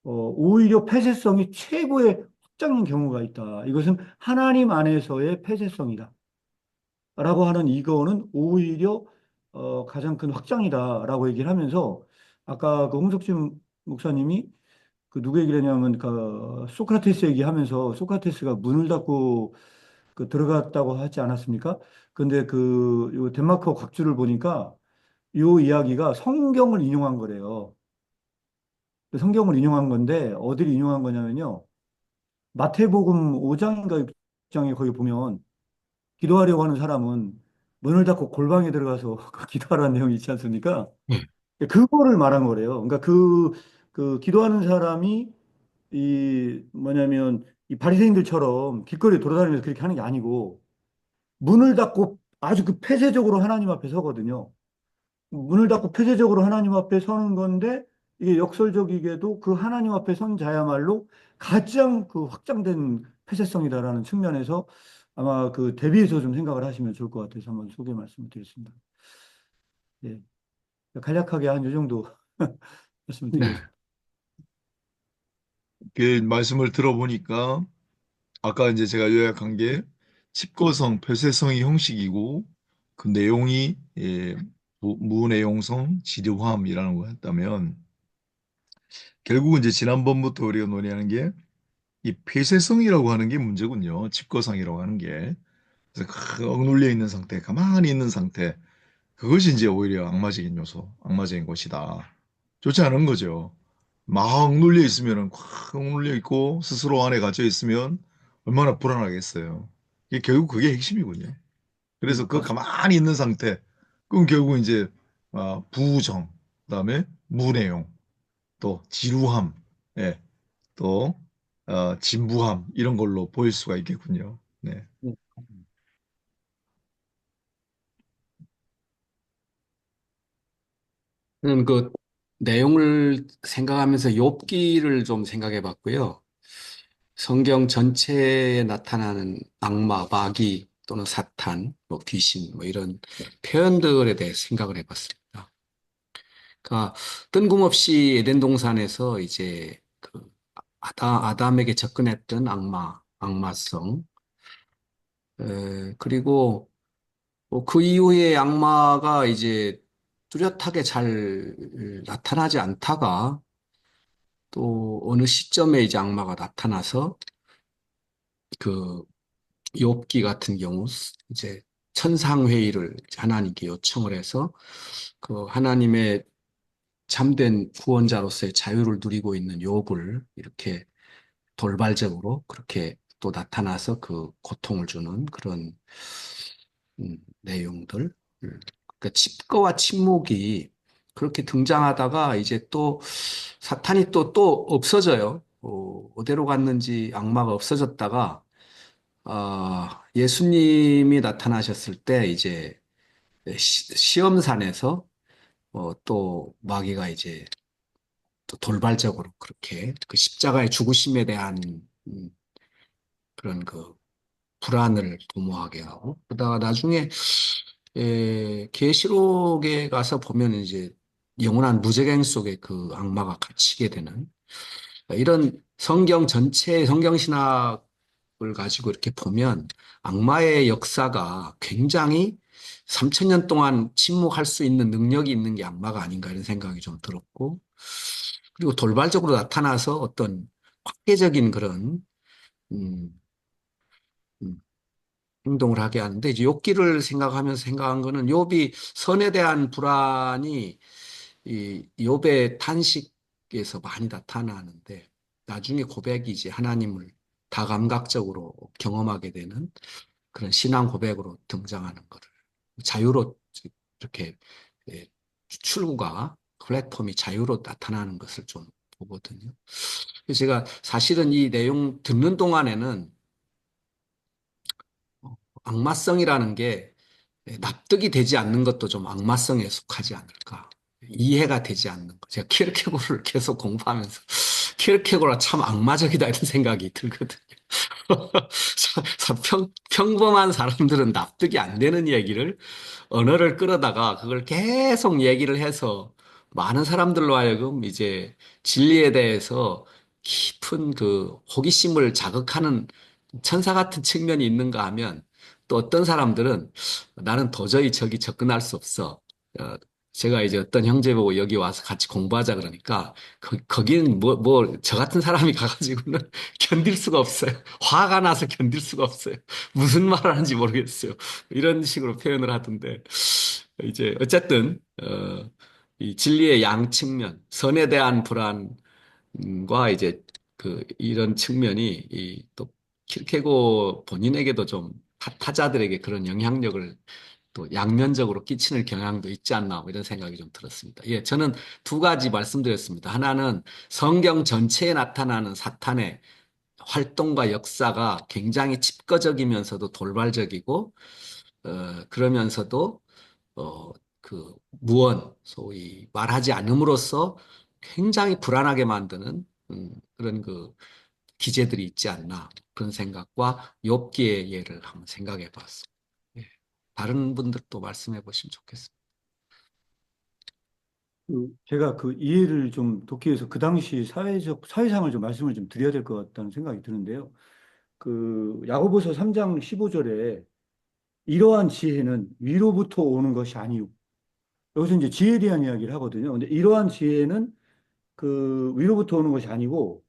오히려 폐쇄성이 최고의 확장인 경우가 있다. 이것은 하나님 안에서의 폐쇄성이다. 라고 하는 이거는 오히려 가장 큰 확장이다라고 얘기를 하면서 아까 홍석진 목사님이 누구 얘기를 했냐면 소크라테스 얘기하면서 소크라테스가 문을 닫고 들어갔다고 하지 않았습니까? 근데 요 덴마크 곽주를 보니까 요 이야기가 성경을 인용한 거래요. 성경을 인용한 건데 어디를 인용한 거냐면요. 마태복음 5장인가 6장에 거기 보면 기도하려고 하는 사람은 문을 닫고 골방에 들어가서 기도하라는 내용이 있지 않습니까? 네. 그거를 말한 거래요. 그러니까 기도하는 사람이 뭐냐면 이 바리새인들처럼 길거리에 돌아다니면서 그렇게 하는 게 아니고 문을 닫고 아주 폐쇄적으로 하나님 앞에 서거든요. 문을 닫고 폐쇄적으로 하나님 앞에 서는 건데 이게 역설적이게도 그 하나님 앞에 선 자야말로 가장 확장된 폐쇄성이다라는 측면에서 아마 대비해서 좀 생각을 하시면 좋을 것 같아서 한번 소개 말씀을 드렸습니다. 예. 간략하게 한 이 정도 말씀을 네. 드리겠습니다. 그 말씀을 들어보니까 아까 이제 제가 요약한 게 칩거성, 폐쇄성이 형식이고 그 내용이 무내용성, 지루함이라는 거였다면 결국은 이제 지난번부터 우리가 논의하는 게 이 폐쇄성이라고 하는 게 문제군요. 칩거성이라고 하는 게. 그래서 억눌려 있는 상태, 가만히 있는 상태. 그것이 이제 오히려 악마적인 요소, 악마적인 것이다. 좋지 않은 거죠. 막 눌려 있으면은 꽉 눌려 있고 스스로 안에 갇혀 있으면 얼마나 불안하겠어요. 이게 결국 그게 핵심이군요. 그래서 그 맞습니다. 가만히 있는 상태, 그럼 결국 이제 부정, 그다음에 무내용, 또 지루함, 예, 또 진부함 이런 걸로 보일 수가 있겠군요. 네. 네. 저는 그 내용을 생각하면서 욥기를 좀 생각해 봤고요. 성경 전체에 나타나는 악마, 마귀 또는 사탄, 뭐 귀신, 뭐 이런 표현들에 대해 생각을 해봤습니다. 그러니까 뜬금없이 에덴 동산에서 이제 그 아담에게 접근했던 악마성, 그리고 뭐그 이후에 악마가 이제 뚜렷하게 잘 나타나지 않다가 또 어느 시점에 이제 악마가 나타나서 그 욥기 같은 경우 이제 천상회의를 하나님께 요청을 해서 그 하나님의 참된 구원자로서의 자유를 누리고 있는 욥을 이렇게 돌발적으로 그렇게 또 나타나서 그 고통을 주는 그런 내용들. 그러니까 칩거와 침묵이 그렇게 등장하다가 이제 또 사탄이 또 없어져요. 어디로 갔는지 악마가 없어졌다가 예수님이 나타나셨을 때 이제 시험산에서 또 마귀가 이제 또 돌발적으로 그렇게 그 십자가의 죽으심에 대한 음, 그런 그 불안을 도모하게 하고 그러다가 나중에 계시록에 가서 보면 이제 영원한 무저갱 속에 그 악마가 갇히게 되는 이런 성경 전체 성경 신학을 가지고 이렇게 보면 악마의 역사가 굉장히 3천 년 동안 침묵할 수 있는 능력이 있는 게 악마가 아닌가 이런 생각이 좀 들었고 그리고 돌발적으로 나타나서 어떤 확대적인 그런 음, 음, 행동을 하게 하는데 이제 욥기를 생각하면서 생각한 거는 욥이 선에 대한 불안이 이 욥의 탄식에서 많이 나타나는데 나중에 고백이 이제 하나님을 다감각적으로 경험하게 되는 그런 신앙 고백으로 등장하는 거를 자유로 이렇게 예, 출구가 플랫폼이 자유로 나타나는 것을 좀 보거든요. 그래서 제가 사실은 이 내용 듣는 동안에는 악마성이라는 게 납득이 되지 않는 것도 좀 악마성에 속하지 않을까. 이해가 되지 않는 거. 제가 키르케고르를 계속 공부하면서 키르케고르가 참 악마적이다 이런 생각이 들거든요. 평범한 사람들은 납득이 안 되는 얘기를 언어를 끌어다가 그걸 계속 얘기를 해서 많은 사람들로 하여금 이제 진리에 대해서 깊은 그 호기심을 자극하는 천사 같은 측면이 있는가 하면 또 어떤 사람들은 나는 도저히 저기 접근할 수 없어. 제가 이제 어떤 형제 보고 여기 와서 같이 공부하자 그러니까 거기는 저 같은 사람이 가가지고는 견딜 수가 없어요. 화가 나서 견딜 수가 없어요. 무슨 말을 하는지 모르겠어요. 이런 식으로 표현을 하던데 이제 어쨌든 이 진리의 양 측면, 선에 대한 불안과 이제 그 이런 측면이 이 또 키르케고 본인에게도 좀 타자들에게 그런 영향력을 또 양면적으로 끼치는 경향도 있지 않나 뭐 이런 생각이 좀 들었습니다. 예, 저는 두 가지 말씀드렸습니다. 하나는 성경 전체에 나타나는 사탄의 활동과 역사가 굉장히 집거적이면서도 돌발적이고, 그러면서도, 소위 말하지 않음으로써 굉장히 불안하게 만드는, 그런 그 기제들이 있지 않나. 그런 생각과 욥기의 예를 한번 생각해 봤습니다. 예. 다른 분들도 말씀해 보시면 좋겠습니다. 제가 그 이해를 좀 돕기 위해서 그 당시 사회상을 좀 말씀을 좀 드려야 될 것 같다는 생각이 드는데요. 그 야고보서 3장 15절에 이러한 지혜는 위로부터 오는 것이 아니요. 여기서 이제 지혜에 대한 이야기를 하거든요. 근데 이러한 지혜는 그 위로부터 오는 것이 아니고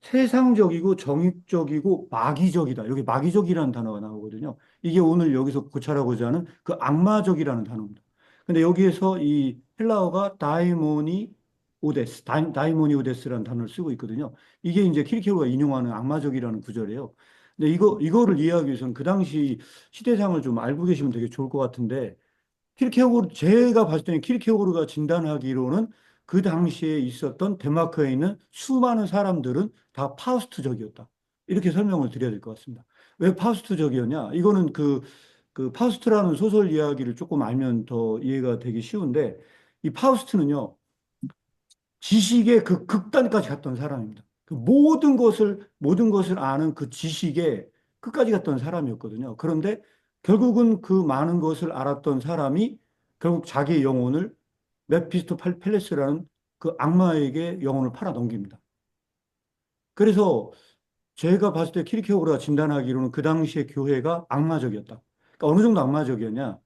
세상적이고 정익적이고 마귀적이다. 여기 마귀적이라는 단어가 나오거든요. 이게 오늘 여기서 고찰하고자 하는 그 악마적이라는 단어입니다. 근데 여기에서 이 헬라어가 다이모니 오데스라는 단어를 쓰고 있거든요. 이게 이제 키르케고가 인용하는 악마적이라는 구절이에요. 근데 이거를 이해하기 위해서는 그 당시 시대상을 좀 알고 계시면 되게 좋을 것 같은데 제가 봤을 때는 키르케고르가 진단하기로는 그 당시에 있었던 덴마크에 있는 수많은 사람들은 다 파우스트적이었다. 이렇게 설명을 드려야 될 것 같습니다. 왜 파우스트적이었냐? 이거는 그 파우스트라는 소설 이야기를 조금 알면 더 이해가 되기 쉬운데, 이 파우스트는요, 지식의 그 극단까지 갔던 사람입니다. 그 모든 것을 아는 그 지식의 끝까지 갔던 사람이었거든요. 그런데 결국은 그 많은 것을 알았던 사람이 결국 자기의 영혼을 메피스토 펠레스라는 그 악마에게 영혼을 팔아 넘깁니다. 그래서 제가 봤을 때 키르케고르가 진단하기로는 그 당시의 교회가 악마적이었다. 그러니까 어느 정도 악마적이었냐?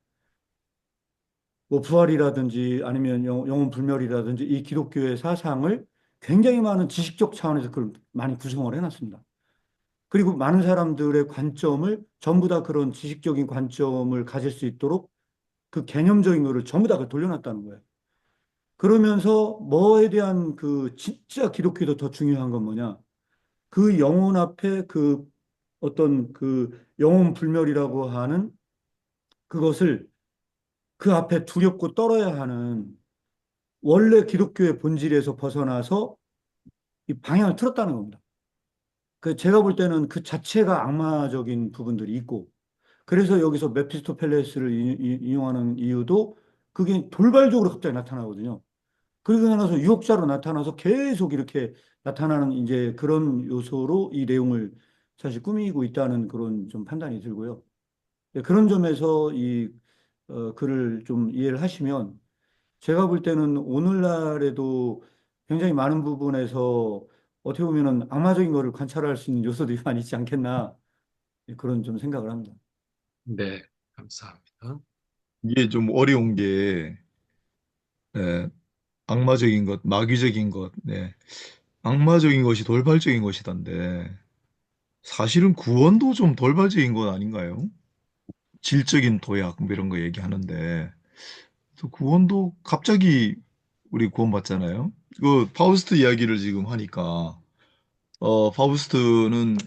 뭐 부활이라든지 아니면 영혼 불멸이라든지 이 기독교의 사상을 굉장히 많은 지식적 차원에서 그걸 많이 구성을 해놨습니다. 그리고 많은 사람들의 관점을 전부 다 그런 지식적인 관점을 가질 수 있도록 그 개념적인 거를 전부 다 그걸 돌려놨다는 거예요. 그러면서 뭐에 대한 그 진짜 기독교도 더 중요한 건 뭐냐? 그 영혼 앞에 그 어떤 그 영혼 불멸이라고 하는 그것을 그 앞에 두렵고 떨어야 하는 원래 기독교의 본질에서 벗어나서 이 방향을 틀었다는 겁니다. 그 제가 볼 때는 그 자체가 악마적인 부분들이 있고, 그래서 여기서 메피스토펠레스를 인용하는 이유도 그게 돌발적으로 갑자기 나타나거든요. 그리고 나서 유혹자로 나타나서 계속 이렇게 나타나는 이제 그런 요소로 이 내용을 사실 꾸미고 있다는 그런 좀 판단이 들고요. 네, 그런 점에서 이 글을 좀 이해를 하시면 제가 볼 때는 오늘날에도 굉장히 많은 부분에서 어떻게 보면은 악마적인 거를 관찰할 수 있는 요소들이 많이 있지 않겠나 그런 좀 생각을 합니다. 네, 감사합니다. 이게 좀 어려운 게 예, 악마적인 것, 마귀적인 것, 네. 악마적인 것이 돌발적인 것이던데 사실은 구원도 좀 돌발적인 것 아닌가요? 질적인 도약 뭐 이런 거 얘기하는데 또 구원도 갑자기 우리 구원받잖아요. 그 파우스트 이야기를 지금 하니까 파우스트는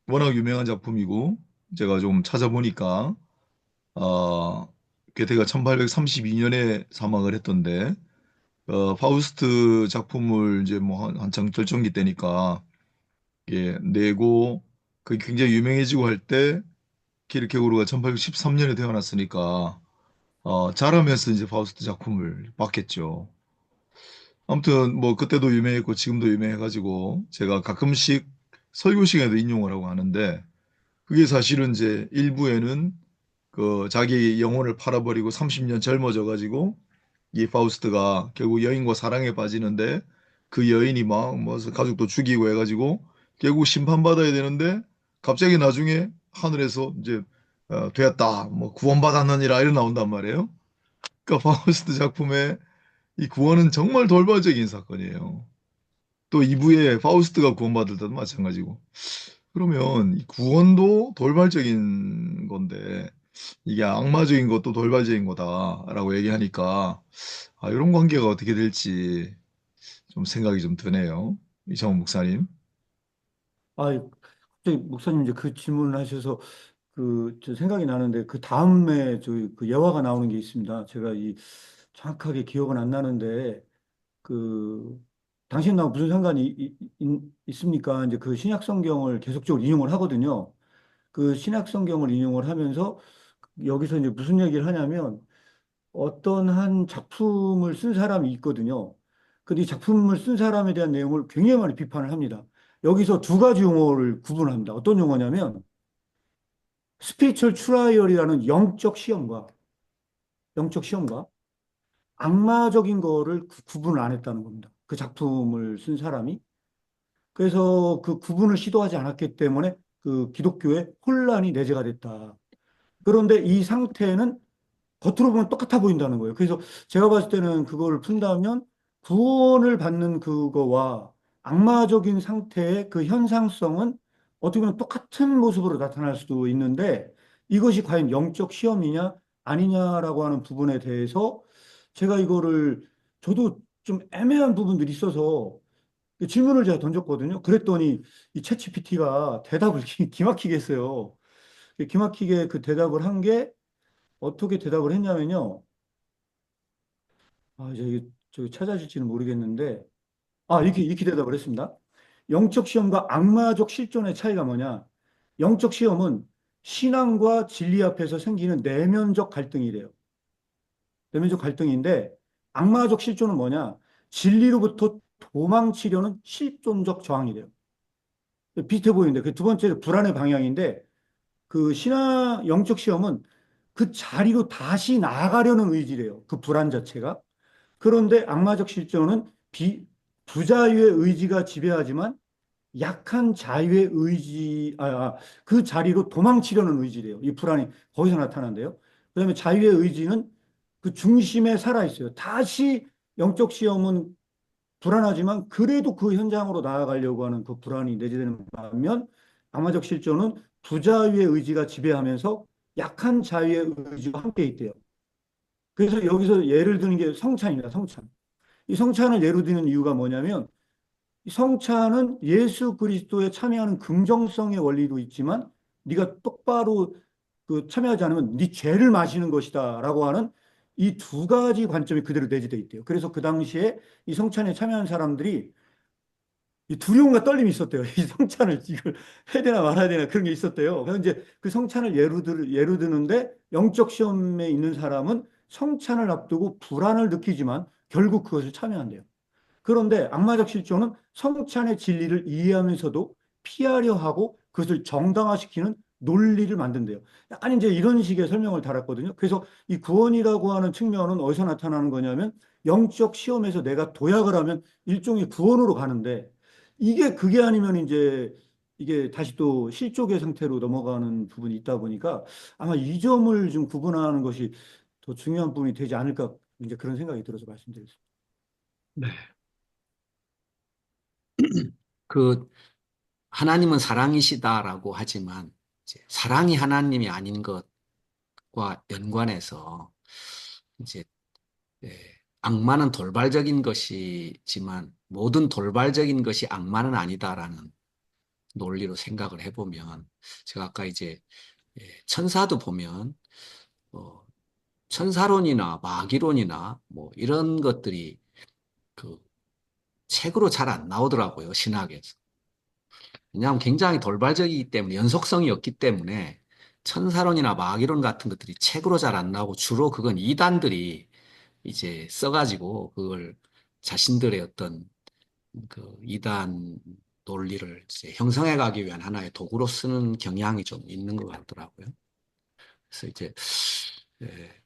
워낙 유명한 작품이고 제가 좀 찾아보니까 어, 괴테가 1832년에 사망을 했던데 파우스트 작품을 이제 뭐 한창 절정기 때니까 예, 내고 그게 굉장히 유명해지고 할 때 키르케고르가 1813년에 태어났으니까 자라면서 이제 파우스트 작품을 봤겠죠. 아무튼 뭐 그때도 유명했고 지금도 유명해가지고 제가 가끔씩 설교 시간에도 인용을 하고 하는데 그게 사실은 이제 일부에는 그 자기 영혼을 팔아버리고 30년 젊어져가지고 이 파우스트가 결국 여인과 사랑에 빠지는데 그 여인이 막 뭐 가족도 죽이고 해가지고 결국 심판받아야 되는데 갑자기 나중에 하늘에서 이제 되었다 뭐 구원받았느니라 이런 나온단 말이에요. 그러니까 파우스트 작품의 이 구원은 정말 돌발적인 사건이에요. 또 2부에 파우스트가 구원받을 때도 마찬가지고. 그러면 이 구원도 돌발적인 건데 이게 악마적인 것도 돌발적인 거다라고 얘기하니까 이런 관계가 어떻게 될지 좀 생각이 좀 드네요. 이창훈 목사님. 아, 갑자기 목사님 이제 그 질문을 하셔서 저 생각이 나는데 그 다음에 그 예화가 나오는 게 있습니다. 제가 이 정확하게 기억은 안 나는데 그 당신 나하고 무슨 상관이 있습니까? 이제 그 신약 성경을 계속적으로 인용을 하거든요. 그 신약 성경을 인용을 하면서 여기서 이제 무슨 얘기를 하냐면 어떤 한 작품을 쓴 사람이 있거든요. 근데 이 작품을 쓴 사람에 대한 내용을 굉장히 많이 비판을 합니다. 여기서 두 가지 용어를 구분합니다. 어떤 용어냐면 스피리추얼 트라이얼이라는 영적 시험과 악마적인 거를 구분을 안 했다는 겁니다. 그 작품을 쓴 사람이. 그래서 그 구분을 시도하지 않았기 때문에 그 기독교에 혼란이 내재가 됐다. 그런데 이 상태는 겉으로 보면 똑같아 보인다는 거예요. 그래서 제가 봤을 때는 그거를 푼다면 구원을 받는 그거와 악마적인 상태의 그 현상성은 어떻게 보면 똑같은 모습으로 나타날 수도 있는데 이것이 과연 영적 시험이냐 아니냐라고 하는 부분에 대해서 제가 이거를 저도 좀 애매한 부분들이 있어서 질문을 제가 던졌거든요. 그랬더니 이 챗GPT가 대답을 기막히게 했어요. 기막히게 그 대답을 한 게 어떻게 대답을 했냐면요. 저기 찾아질지는 모르겠는데, 이렇게 대답을 했습니다. 영적 시험과 악마적 실존의 차이가 뭐냐? 영적 시험은 신앙과 진리 앞에서 생기는 내면적 갈등이래요. 내면적 갈등인데, 악마적 실존은 뭐냐? 진리로부터 도망치려는 실존적 저항이 돼요. 비슷해 보이는데 그 두 번째는 불안의 방향인데 그 신앙 영적 시험은 그 자리로 다시 나아가려는 의지래요. 그 불안 자체가. 그런데 악마적 실존은 부자유의 의지가 지배하지만 약한 자유의 그 자리로 도망치려는 의지래요. 이 불안이 거기서 나타난대요. 그다음에 자유의 의지는 그 중심에 살아 있어요. 다시 영적 시험은 불안하지만 그래도 그 현장으로 나아가려고 하는 그 불안이 내재되는 반면 악마적 실존은 부자유의 의지가 지배하면서 약한 자유의 의지와 함께 있대요. 그래서 여기서 예를 드는 게 성찬입니다. 성찬. 이 성찬을 예로 드는 이유가 뭐냐면 이 성찬은 예수 그리스도에 참여하는 긍정성의 원리도 있지만 네가 똑바로 그 참여하지 않으면 네 죄를 마시는 것이다라고 하는 이 두 가지 관점이 그대로 내재되어 있대요. 그래서 그 당시에 이 성찬에 참여한 사람들이 이 두려움과 떨림이 있었대요. 이 성찬을 이걸 해야 되나 말아야 되나 그런 게 있었대요. 그래서 이제 그 성찬을 예로 드는데 영적 시험에 있는 사람은 성찬을 앞두고 불안을 느끼지만 결국 그것을 참여한대요. 그런데 악마적 실존은 성찬의 진리를 이해하면서도 피하려 하고 그것을 정당화시키는 논리를 만든대요. 약간 이제 이런 식의 설명을 달았거든요. 그래서 이 구원이라고 하는 측면은 어디서 나타나는 거냐면 영적 시험에서 내가 도약을 하면 일종의 구원으로 가는데 그게 아니면 이제 이게 다시 또 실족의 상태로 넘어가는 부분이 있다 보니까 아마 이 점을 좀 구분하는 것이 더 중요한 부분이 되지 않을까 이제 그런 생각이 들어서 말씀드렸습니다. 네. 그 하나님은 사랑이시다라고 하지만 이제 사랑이 하나님이 아닌 것과 연관해서 이제 악마는 돌발적인 것이지만 모든 돌발적인 것이 악마는 아니다라는 논리로 생각을 해보면 제가 아까 이제 천사도 보면 어, 천사론이나 마귀론이나 뭐 이런 것들이 그 책으로 잘 안 나오더라고요, 신학에서. 왜냐하면 굉장히 돌발적이기 때문에 연속성이 없기 때문에 천사론이나 마귀론 같은 것들이 책으로 잘 안 나오고 주로 그건 이단들이 이제 써가지고 그걸 자신들의 어떤 그 이단 논리를 이제 형성해 가기 위한 하나의 도구로 쓰는 경향이 좀 있는 것 같더라고요. 그래서 이제 예,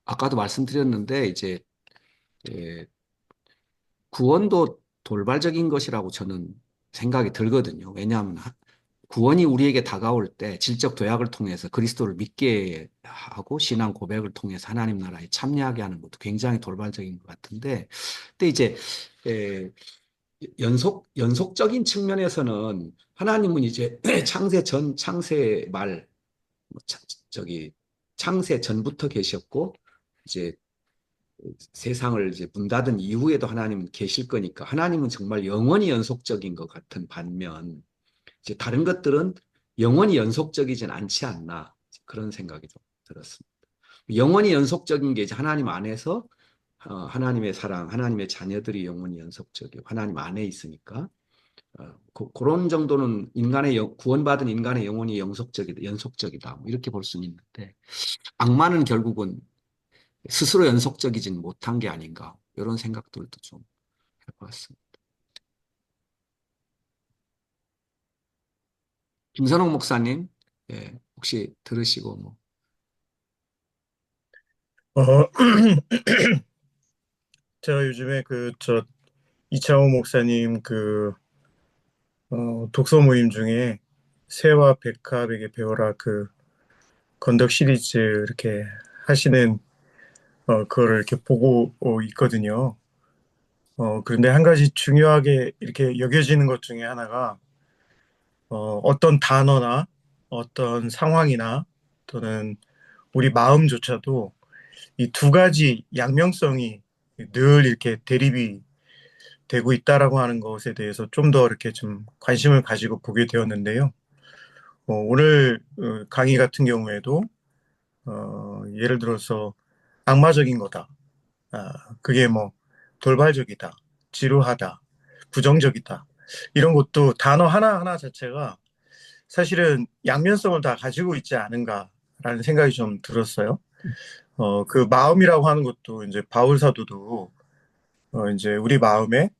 아까도 말씀드렸는데 이제 예, 구원도 돌발적인 것이라고 저는 생각이 들거든요. 왜냐하면 구원이 우리에게 다가올 때 질적 도약을 통해서 그리스도를 믿게 하고 신앙 고백을 통해서 하나님 나라에 참여하게 하는 것도 굉장히 돌발적인 것 같은데, 근데 이제 에, 연속적인 측면에서는 하나님은 이제 창세 말, 뭐 저기 창세 전부터 계셨고 이제 세상을 이제 문 닫은 이후에도 하나님은 계실 거니까 하나님은 정말 영원히 연속적인 것 같은 반면 이제 다른 것들은 영원히 연속적이진 않지 않나 그런 생각이 좀 들었습니다. 영원히 연속적인 게 이제 하나님 안에서 하나님의 사랑, 하나님의 자녀들이 영원히 연속적이고 하나님 안에 있으니까 그런 정도는 구원받은 인간의 영혼이 연속적이다. 뭐 이렇게 볼 수는 있는데 악마는 결국은 스스로 연속적이진 못한 게 아닌가 이런 생각들도 좀 해봤습니다. 김선홍 목사님, 혹시 들으시고 뭐 어, 제가 요즘에 이창호 목사님 독서 모임 중에 새와 백합에게 배워라 건덕 시리즈 이렇게 하시는 그거를 이렇게 보고 있거든요. 그런데 한 가지 중요하게 이렇게 여겨지는 것 중에 하나가 어떤 단어나 어떤 상황이나 또는 우리 마음조차도 이 두 가지 양면성이 늘 이렇게 대립이 되고 있다라고 하는 것에 대해서 좀 더 이렇게 좀 관심을 가지고 보게 되었는데요. 오늘 강의 같은 경우에도 예를 들어서 악마적인 거다. 그게 뭐 돌발적이다, 지루하다, 부정적이다. 이런 것도 단어 하나하나 자체가 사실은 양면성을 다 가지고 있지 않은가라는 생각이 좀 들었어요. 그 마음이라고 하는 것도 이제 바울 사도도 이제 우리 마음에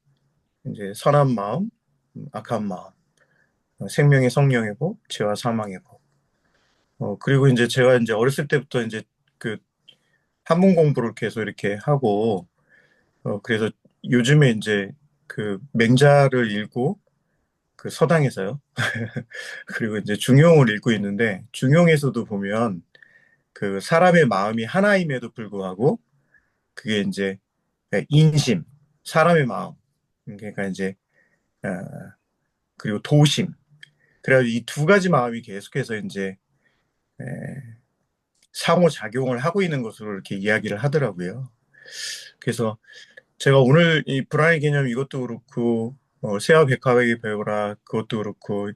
이제 선한 마음, 악한 마음, 생명의 성령이고 죄와 사망이고 그리고 이제 제가 이제 어렸을 때부터 이제 그 한문 공부를 계속 이렇게 하고 그래서 요즘에 이제 그 맹자를 읽고 그 서당에서요. 그리고 이제 중용을 읽고 있는데 중용에서도 보면 그 사람의 마음이 하나임에도 불구하고 그게 이제 인심, 사람의 마음, 그러니까 이제 어, 그리고 도심. 그래가지고 이 두 가지 마음이 계속해서 이제 에, 상호작용을 하고 있는 것으로 이렇게 이야기를 하더라고요. 그래서 제가 오늘 이 불안의 개념 이것도 그렇고 세와 백화백의 배우라 그것도 그렇고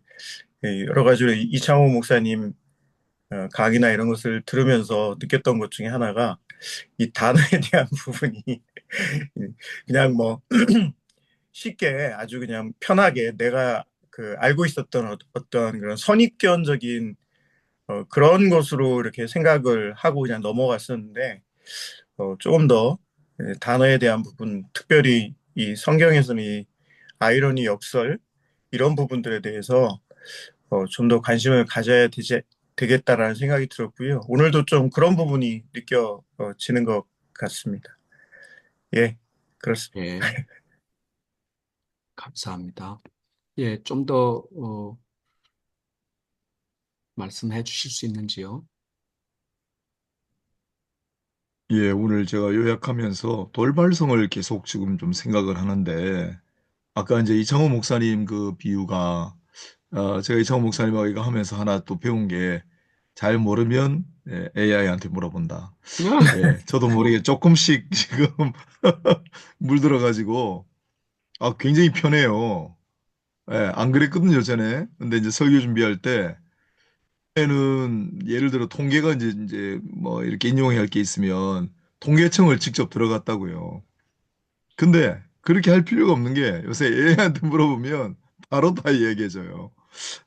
여러 가지로 이창호 목사님 강의나 이런 것을 들으면서 느꼈던 것 중에 하나가 이 단어에 대한 부분이 그냥 뭐 쉽게 아주 그냥 편하게 내가 그 알고 있었던 어떤 그런 선입견적인 그런 것으로 이렇게 생각을 하고 그냥 넘어갔었는데 조금 더 단어에 대한 부분, 특별히 이 성경에서는 이 아이러니 역설 이런 부분들에 대해서 좀 더 관심을 가져야 되겠다라는 생각이 들었고요. 오늘도 좀 그런 부분이 느껴지는 것 같습니다. 예, 그렇습니다. 예, 감사합니다. 예, 좀 더 말씀해 주실 수 있는지요? 예, 오늘 제가 요약하면서 돌발성을 계속 지금 좀 생각을 하는데, 아까 이제 이창호 목사님 그 비유가, 제가 이창호 목사님하고 이거 하면서 하나 또 배운 게, 잘 모르면 AI한테 물어본다. 예, 저도 모르게 조금씩 지금 물들어가지고, 굉장히 편해요. 예, 안 그랬거든요, 전에. 근데 이제 설교 준비할 때는 예를 들어 통계가 이제 뭐 이렇게 인용해야 할 게 있으면 통계청을 직접 들어갔다고요. 근데 그렇게 할 필요가 없는 게 요새 AI한테 물어보면 바로 다 얘기해줘요.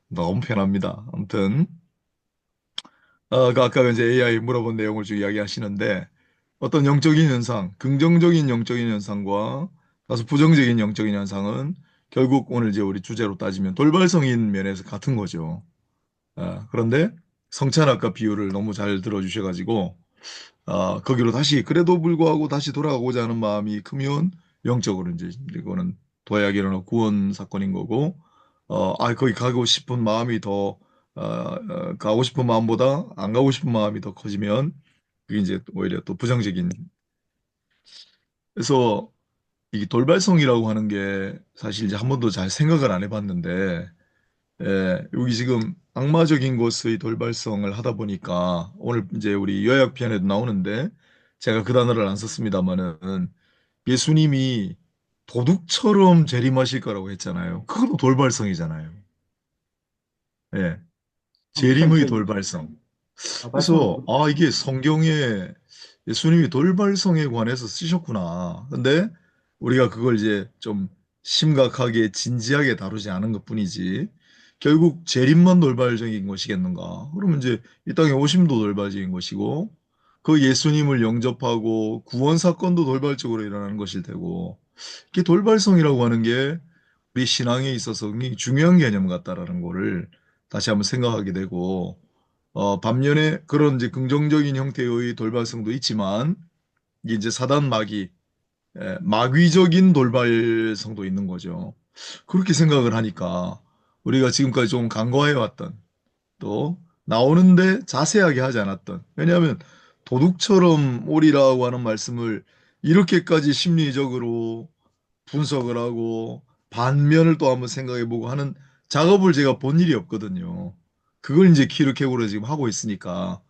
너무 편합니다. 아무튼 그 아까 이제 AI 물어본 내용을 좀 이야기하시는데 어떤 영적인 현상, 긍정적인 영적인 현상과 다소 부정적인 영적인 현상은 결국 오늘 이제 우리 주제로 따지면 돌발성인 면에서 같은 거죠. 그런데 성찬아까 비유를 너무 잘 들어주셔가지고 거기로 다시 그래도 불구하고 다시 돌아가고자 하는 마음이 크면 영적으로 이제 이거는 도약이 일어나 구원 사건인 거고 거기 가고 싶은 마음이 더 가고 싶은 마음보다 안 가고 싶은 마음이 더 커지면 그게 이제 오히려 또 부정적인 그래서 이 돌발성이라고 하는 게 사실 이제 한 번도 잘 생각을 안 해봤는데 여기 지금 악마적인 것의 돌발성을 하다 보니까 오늘 이제 우리 요약편에도 나오는데 제가 그 단어를 안 썼습니다만은 예수님이 도둑처럼 재림하실 거라고 했잖아요. 그것도 돌발성이잖아요. 예, 재림의 목사님, 돌발성. 말씀을 그래서 이게 성경에 예수님이 돌발성에 관해서 쓰셨구나. 근데 우리가 그걸 이제 좀 심각하게 진지하게 다루지 않은 것뿐이지. 결국 재림만 돌발적인 것이겠는가? 그러면 이제 이 땅에 오심도 돌발적인 것이고 그 예수님을 영접하고 구원 사건도 돌발적으로 일어나는 것일 테고 이게 돌발성이라고 하는 게 우리 신앙에 있어서 굉장히 중요한 개념 같다라는 거를 다시 한번 생각하게 되고 반면에 그런 이제 긍정적인 형태의 돌발성도 있지만 이게 이제 사단 마귀, 마귀적인 돌발성도 있는 거죠. 그렇게 생각을 하니까 우리가 지금까지 좀 간과해왔던 또 나오는데 자세하게 하지 않았던 왜냐하면 도둑처럼 오리라고 하는 말씀을 이렇게까지 심리적으로 분석을 하고 반면을 또 한번 생각해보고 하는 작업을 제가 본 일이 없거든요. 그걸 이제 키르케고로 지금 하고 있으니까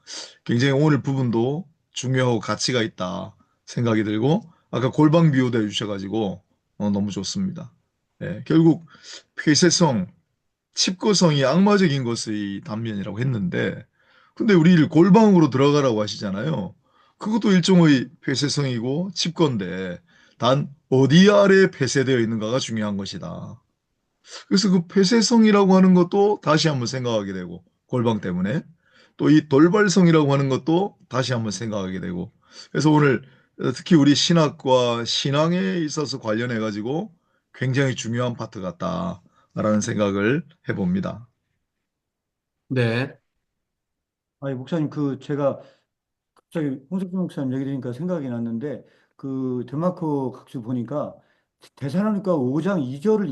굉장히 오늘 부분도 중요하고 가치가 있다 생각이 들고 아까 골방 비유도 해주셔가지고 너무 좋습니다. 결국 폐쇄성, 칩거성이 악마적인 것의 단면이라고 했는데 근데 우리를 골방으로 들어가라고 하시잖아요. 그것도 일종의 폐쇄성이고 칩거인데 단 어디 아래 폐쇄되어 있는가가 중요한 것이다. 그래서 그 폐쇄성이라고 하는 것도 다시 한번 생각하게 되고 골방 때문에 또 이 돌발성이라고 하는 것도 다시 한번 생각하게 되고 그래서 오늘 특히 우리 신학과 신앙에 있어서 관련해 가지고 굉장히 중요한 파트 같다라는 생각을 해봅니다. 네. 아니, 목사님, 제가 갑자기 홍석준 목사님 얘기 들으니까 생각이 났는데, 데마커 각주 보니까 데살로니가 5장 2절을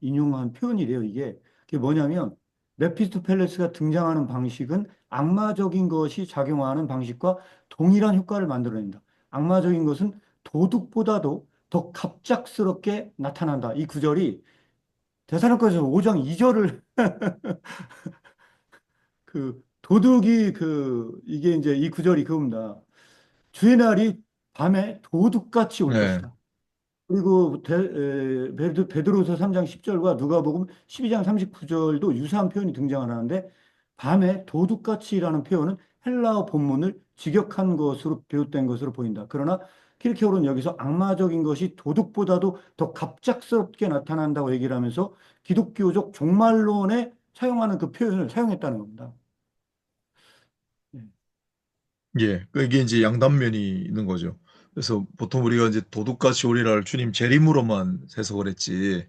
인용한 표현이래요, 이게. 그게 뭐냐면, 메피스토펠레스가 등장하는 방식은 악마적인 것이 작용하는 방식과 동일한 효과를 만들어낸다. 악마적인 것은 도둑보다도 더 갑작스럽게 나타난다. 이 구절이 데살로니가서 5장 2절을 도둑이 이게 이제 이 구절이 그겁니다. 주의 날이 밤에 도둑같이 올 네. 것이다. 그리고 베드로서 3장 10절과 누가복음 12장 39절도 유사한 표현이 등장하는데 밤에 도둑같이라는 표현은 헬라어 본문을 직역한 것으로 비롯된 것으로 보인다. 그러나 키르케고는 여기서 악마적인 것이 도둑보다도 더 갑작스럽게 나타난다고 얘기를 하면서 기독교적 종말론에 사용하는 그 표현을 사용했다는 겁니다. 예. 예, 이게 이제 양단면이 있는 거죠. 그래서 보통 우리가 이제 도둑같이 오리라를 주님 재림으로만 해석을 했지,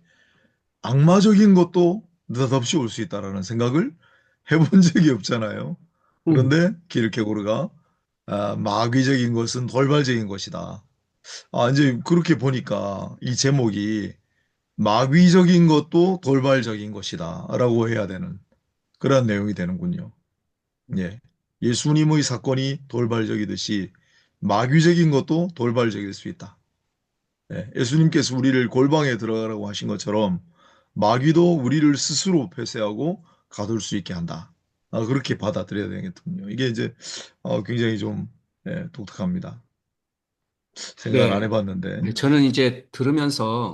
악마적인 것도 느닷없이 올 수 있다라는 생각을 해본 적이 없잖아요. 음. 그런데 기르케고르가 마귀적인 것은 돌발적인 것이다. 이제 그렇게 보니까 이 제목이 마귀적인 것도 돌발적인 것이다라고 해야 되는 그런 내용이 되는군요. 예. 예수님의 사건이 돌발적이듯이 마귀적인 것도 돌발적일 수 있다. 예. 예수님께서 우리를 골방에 들어가라고 하신 것처럼 마귀도 우리를 스스로 폐쇄하고 가둘 수 있게 한다. 그렇게 받아들여야 되겠군요. 이게 이제 굉장히 좀 독특합니다. 생각을 안 네. 해봤는데. 네, 저는 이제 들으면서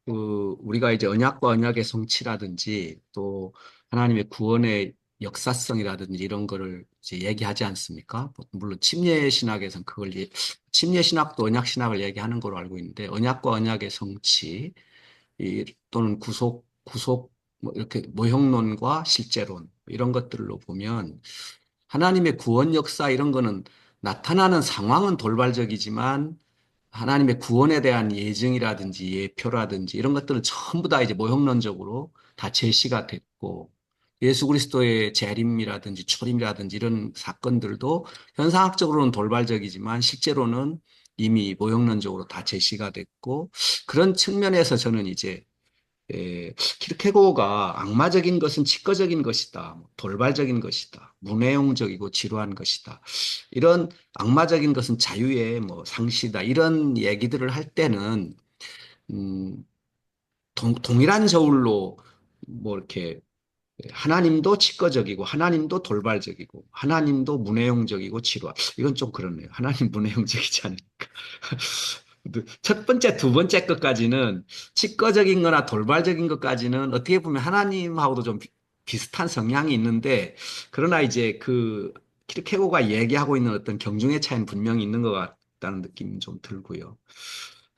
우리가 이제 언약과 언약의 성취라든지 또 하나님의 구원의 역사성이라든지 이런 거를 이제 얘기하지 않습니까? 물론 침례 신학에서는 침례 신학도 언약 신학을 얘기하는 걸로 알고 있는데 언약과 언약의 성취 또는 구속 뭐 이렇게 모형론과 실제론 이런 것들로 보면 하나님의 구원 역사 이런 거는 나타나는 상황은 돌발적이지만 하나님의 구원에 대한 예증이라든지 예표라든지 이런 것들은 전부 다 이제 모형론적으로 다 제시가 됐고 예수 그리스도의 재림이라든지 초림이라든지 이런 사건들도 현상학적으로는 돌발적이지만 실제로는 이미 모형론적으로 다 제시가 됐고 그런 측면에서 저는 이제 키르케고어가 악마적인 것은 직거적인 것이다. 뭐 돌발적인 것이다. 문해용적이고 지루한 것이다. 이런 악마적인 것은 자유의 뭐 상시다. 이런 얘기들을 할 때는 음, 동일한 저울로 뭐 이렇게 하나님도 직거적이고 하나님도 돌발적이고 하나님도 문해용적이고 지루한 이건 좀 그렇네요. 하나님 문해용적이지 않을까. 첫 번째, 두 번째 것까지는 직거적인 거나 돌발적인 것까지는 어떻게 보면 하나님하고도 좀 비슷한 성향이 있는데, 그러나 이제 키르케고가 얘기하고 있는 어떤 경중의 차이는 분명히 있는 것 같다는 느낌이 좀 들고요.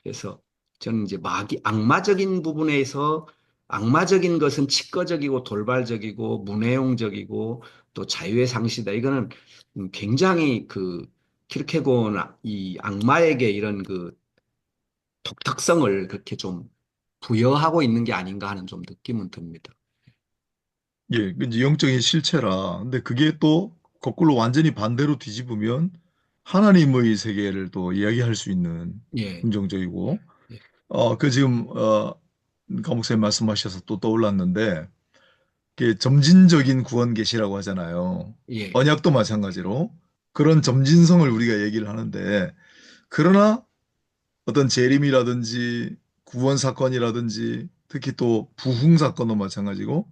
그래서 저는 이제 악마적인 부분에서 악마적인 것은 직거적이고 돌발적이고 문해용적이고 또 자유의 상실이다. 이거는 굉장히 키르케고는 이 악마에게 이런 독특성을 그렇게 좀 부여하고 있는 게 아닌가 하는 좀 느낌은 듭니다. 예, 그 이제 영적인 실체라. 근데 그게 또 거꾸로 완전히 반대로 뒤집으면 하나님의 세계를 또 이야기할 수 있는 예, 긍정적이고, 예, 지금, 강목사님 말씀하셔서 또 떠올랐는데, 그게 점진적인 구원 계시라고 하잖아요. 예, 언약도 마찬가지로 그런 점진성을 우리가 얘기를 하는데, 그러나 어떤 재림이라든지 구원 사건이라든지 특히 또 부흥 사건도 마찬가지고,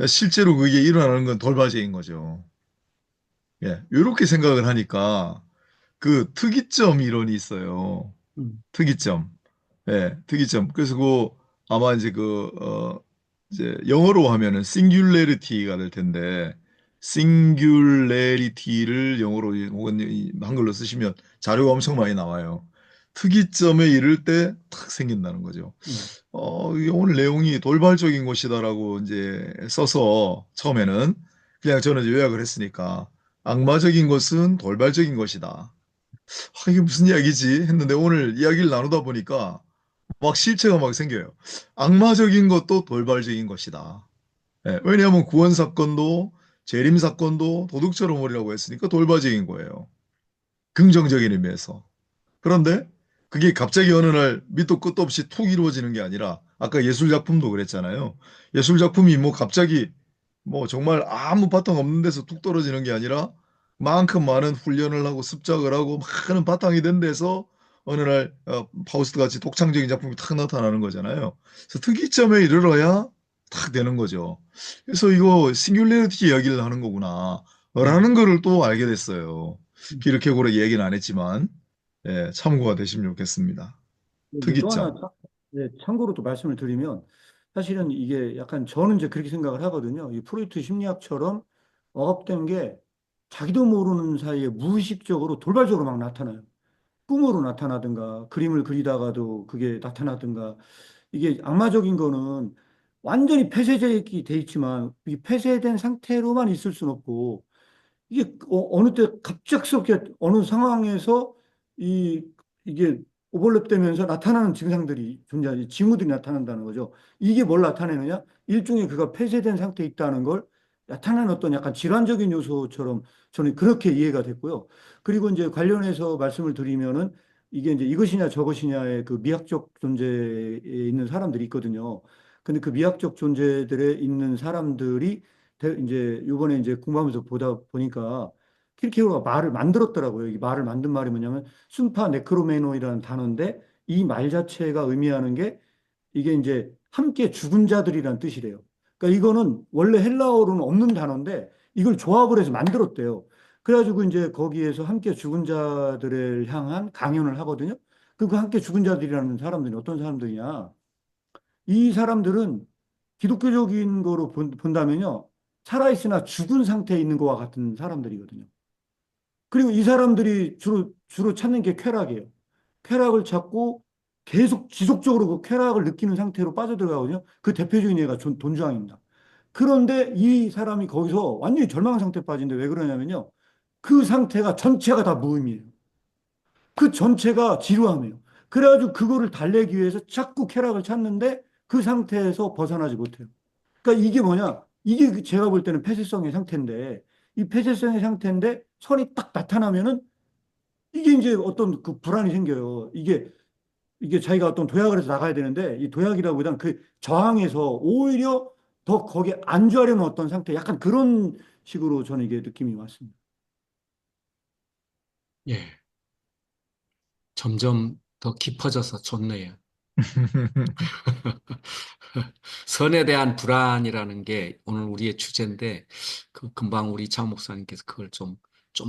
실제로 그게 일어나는 건 돌발적인 거죠. 예, 이렇게 생각을 하니까 그 특이점 이론이 있어요. 음, 특이점. 예, 특이점. 그래서 아마 이제 이제 영어로 하면은 singularity가 될 텐데, singularity를 영어로 혹은 한글로 쓰시면 자료가 엄청 많이 나와요. 특이점에 이를 때 탁 생긴다는 거죠. 음, 이게 오늘 내용이 돌발적인 것이다라고 이제 써서 처음에는 그냥 저는 요약을 했으니까 악마적인 것은 돌발적인 것이다. 이게 무슨 이야기지? 했는데 오늘 이야기를 나누다 보니까 막 실체가 막 생겨요. 악마적인 것도 돌발적인 것이다. 예, 왜냐하면 구원 사건도 재림 사건도 도둑처럼 오리라고 했으니까 돌발적인 거예요. 긍정적인 의미에서. 그런데 그게 갑자기 어느 날 밑도 끝도 없이 툭 이루어지는 게 아니라 아까 예술 작품도 그랬잖아요. 예술 작품이 뭐 갑자기 뭐 정말 아무 바탕 없는 데서 툭 떨어지는 게 아니라 만큼 많은 훈련을 하고 습작을 하고 많은 바탕이 된 데서 어느 날 파우스트 같이 독창적인 작품이 탁 나타나는 거잖아요. 그래서 특이점에 이르러야 탁 되는 거죠. 그래서 이거 싱귤레리티 이야기를 하는 거구나. 음. 라는 거를 또 알게 됐어요. 음. 기르케고르 얘기는 안 했지만 예, 참고가 되시면 좋겠습니다. 이제 또 하나 특이점. 참고로 또 말씀을 드리면 사실은 이게 약간 저는 이제 그렇게 생각을 하거든요. 이 프로이트 심리학처럼 억압된 게 자기도 모르는 사이에 무의식적으로 돌발적으로 막 나타나요. 꿈으로 나타나든가 그림을 그리다가도 그게 나타나든가 이게 악마적인 거는 완전히 폐쇄적이 돼 있지만 이 폐쇄된 상태로만 있을 수는 없고 이게 어느 때 갑작스럽게 어느 상황에서 이 이게 오버랩되면서 나타나는 증상들이 존재하지 징후들이 나타난다는 거죠. 이게 뭘 나타내느냐? 일종의 그가 폐쇄된 상태에 있다는 걸 나타내는 어떤 약간 질환적인 요소처럼 저는 그렇게 이해가 됐고요. 그리고 이제 관련해서 말씀을 드리면은 이게 이제 이것이냐 저것이냐의 그 미학적 존재에 있는 사람들이 있거든요. 근데 그 미학적 존재들에 있는 사람들이 이제 요번에 이제 공부하면서 보다 보니까 킬케로가 말을 만들었더라고요. 이 말을 만든 말이 뭐냐면 순파 네크로메노이라는 단어인데 이 말 자체가 의미하는 게 이게 이제 함께 죽은 자들이라는 뜻이래요. 그러니까 이거는 원래 헬라어로는 없는 단어인데 이걸 조합을 해서 만들었대요. 그래가지고 이제 거기에서 함께 죽은 자들을 향한 강연을 하거든요. 그 함께 죽은 자들이라는 사람들이 어떤 사람들이냐? 이 사람들은 기독교적인 거로 본다면요. 살아있으나 죽은 상태에 있는 것과 같은 사람들이거든요. 그리고 이 사람들이 주로 찾는 게 쾌락이에요. 쾌락을 찾고 계속 지속적으로 그 쾌락을 느끼는 상태로 빠져들어가거든요. 그 대표적인 예가 돈주왕입니다. 그런데 이 사람이 거기서 완전히 절망 상태에 빠진데 왜 그러냐면요. 그 상태가 전체가 다 무의미해요. 그 전체가 지루함이에요. 그래가지고 그거를 달래기 위해서 자꾸 쾌락을 찾는데 그 상태에서 벗어나지 못해요. 그러니까 이게 뭐냐? 이게 제가 볼 때는 폐쇄성의 상태인데 이 폐쇄성의 상태인데 선이 딱 나타나면은 이게 이제 어떤 그 불안이 생겨요. 이게 자기가 어떤 도약을 해서 나가야 되는데 이 도약이라기보다는 그 저항에서 오히려 더 거기에 안주하려는 어떤 상태, 약간 그런 식으로 저는 이게 느낌이 왔습니다. 예, 점점 더 깊어져서 좋네요. 선에 대한 불안이라는 게 오늘 우리의 주제인데, 그 금방 우리 장 목사님께서 그걸 좀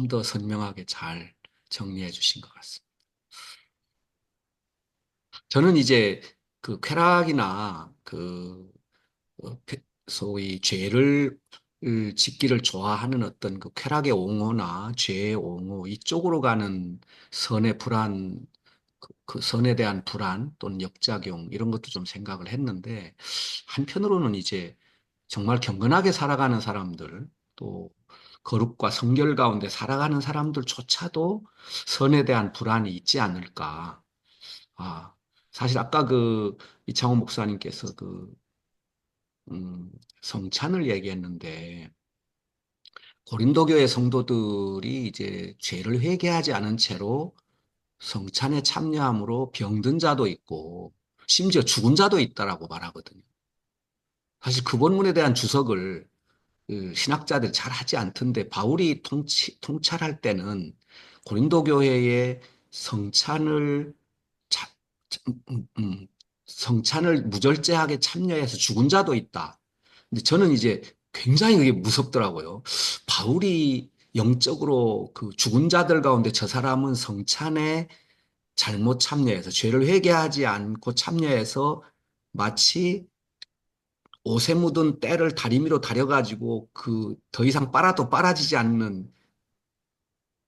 더 선명하게 잘 정리해 주신 것 같습니다. 저는 이제 그 쾌락이나 소위 죄를 짓기를 좋아하는 어떤 그 쾌락의 옹호나 죄의 옹호 이쪽으로 가는 선의 불안, 그 선에 대한 불안 또는 역작용 이런 것도 좀 생각을 했는데 한편으로는 이제 정말 경건하게 살아가는 사람들 또 거룩과 성결 가운데 살아가는 사람들조차도 선에 대한 불안이 있지 않을까. 아, 사실 아까 그 이창호 목사님께서 성찬을 얘기했는데 고린도 교회 성도들이 이제 죄를 회개하지 않은 채로 성찬에 참여함으로 병든 자도 있고 심지어 죽은 자도 있다라고 말하거든요. 사실 그 본문에 대한 주석을 그 신학자들이 잘 하지 않던데 바울이 통찰할 때는 고린도 교회의 성찬을 자- 음, 음, 성찬을 무절제하게 참여해서 죽은 자도 있다. 근데 저는 이제 굉장히 그게 무섭더라고요. 바울이 영적으로 그 죽은 자들 가운데 저 사람은 성찬에 잘못 참여해서 죄를 회개하지 않고 참여해서 마치 옷에 묻은 때를 다리미로 다려가지고 그 더 이상 빨아도 빨아지지 않는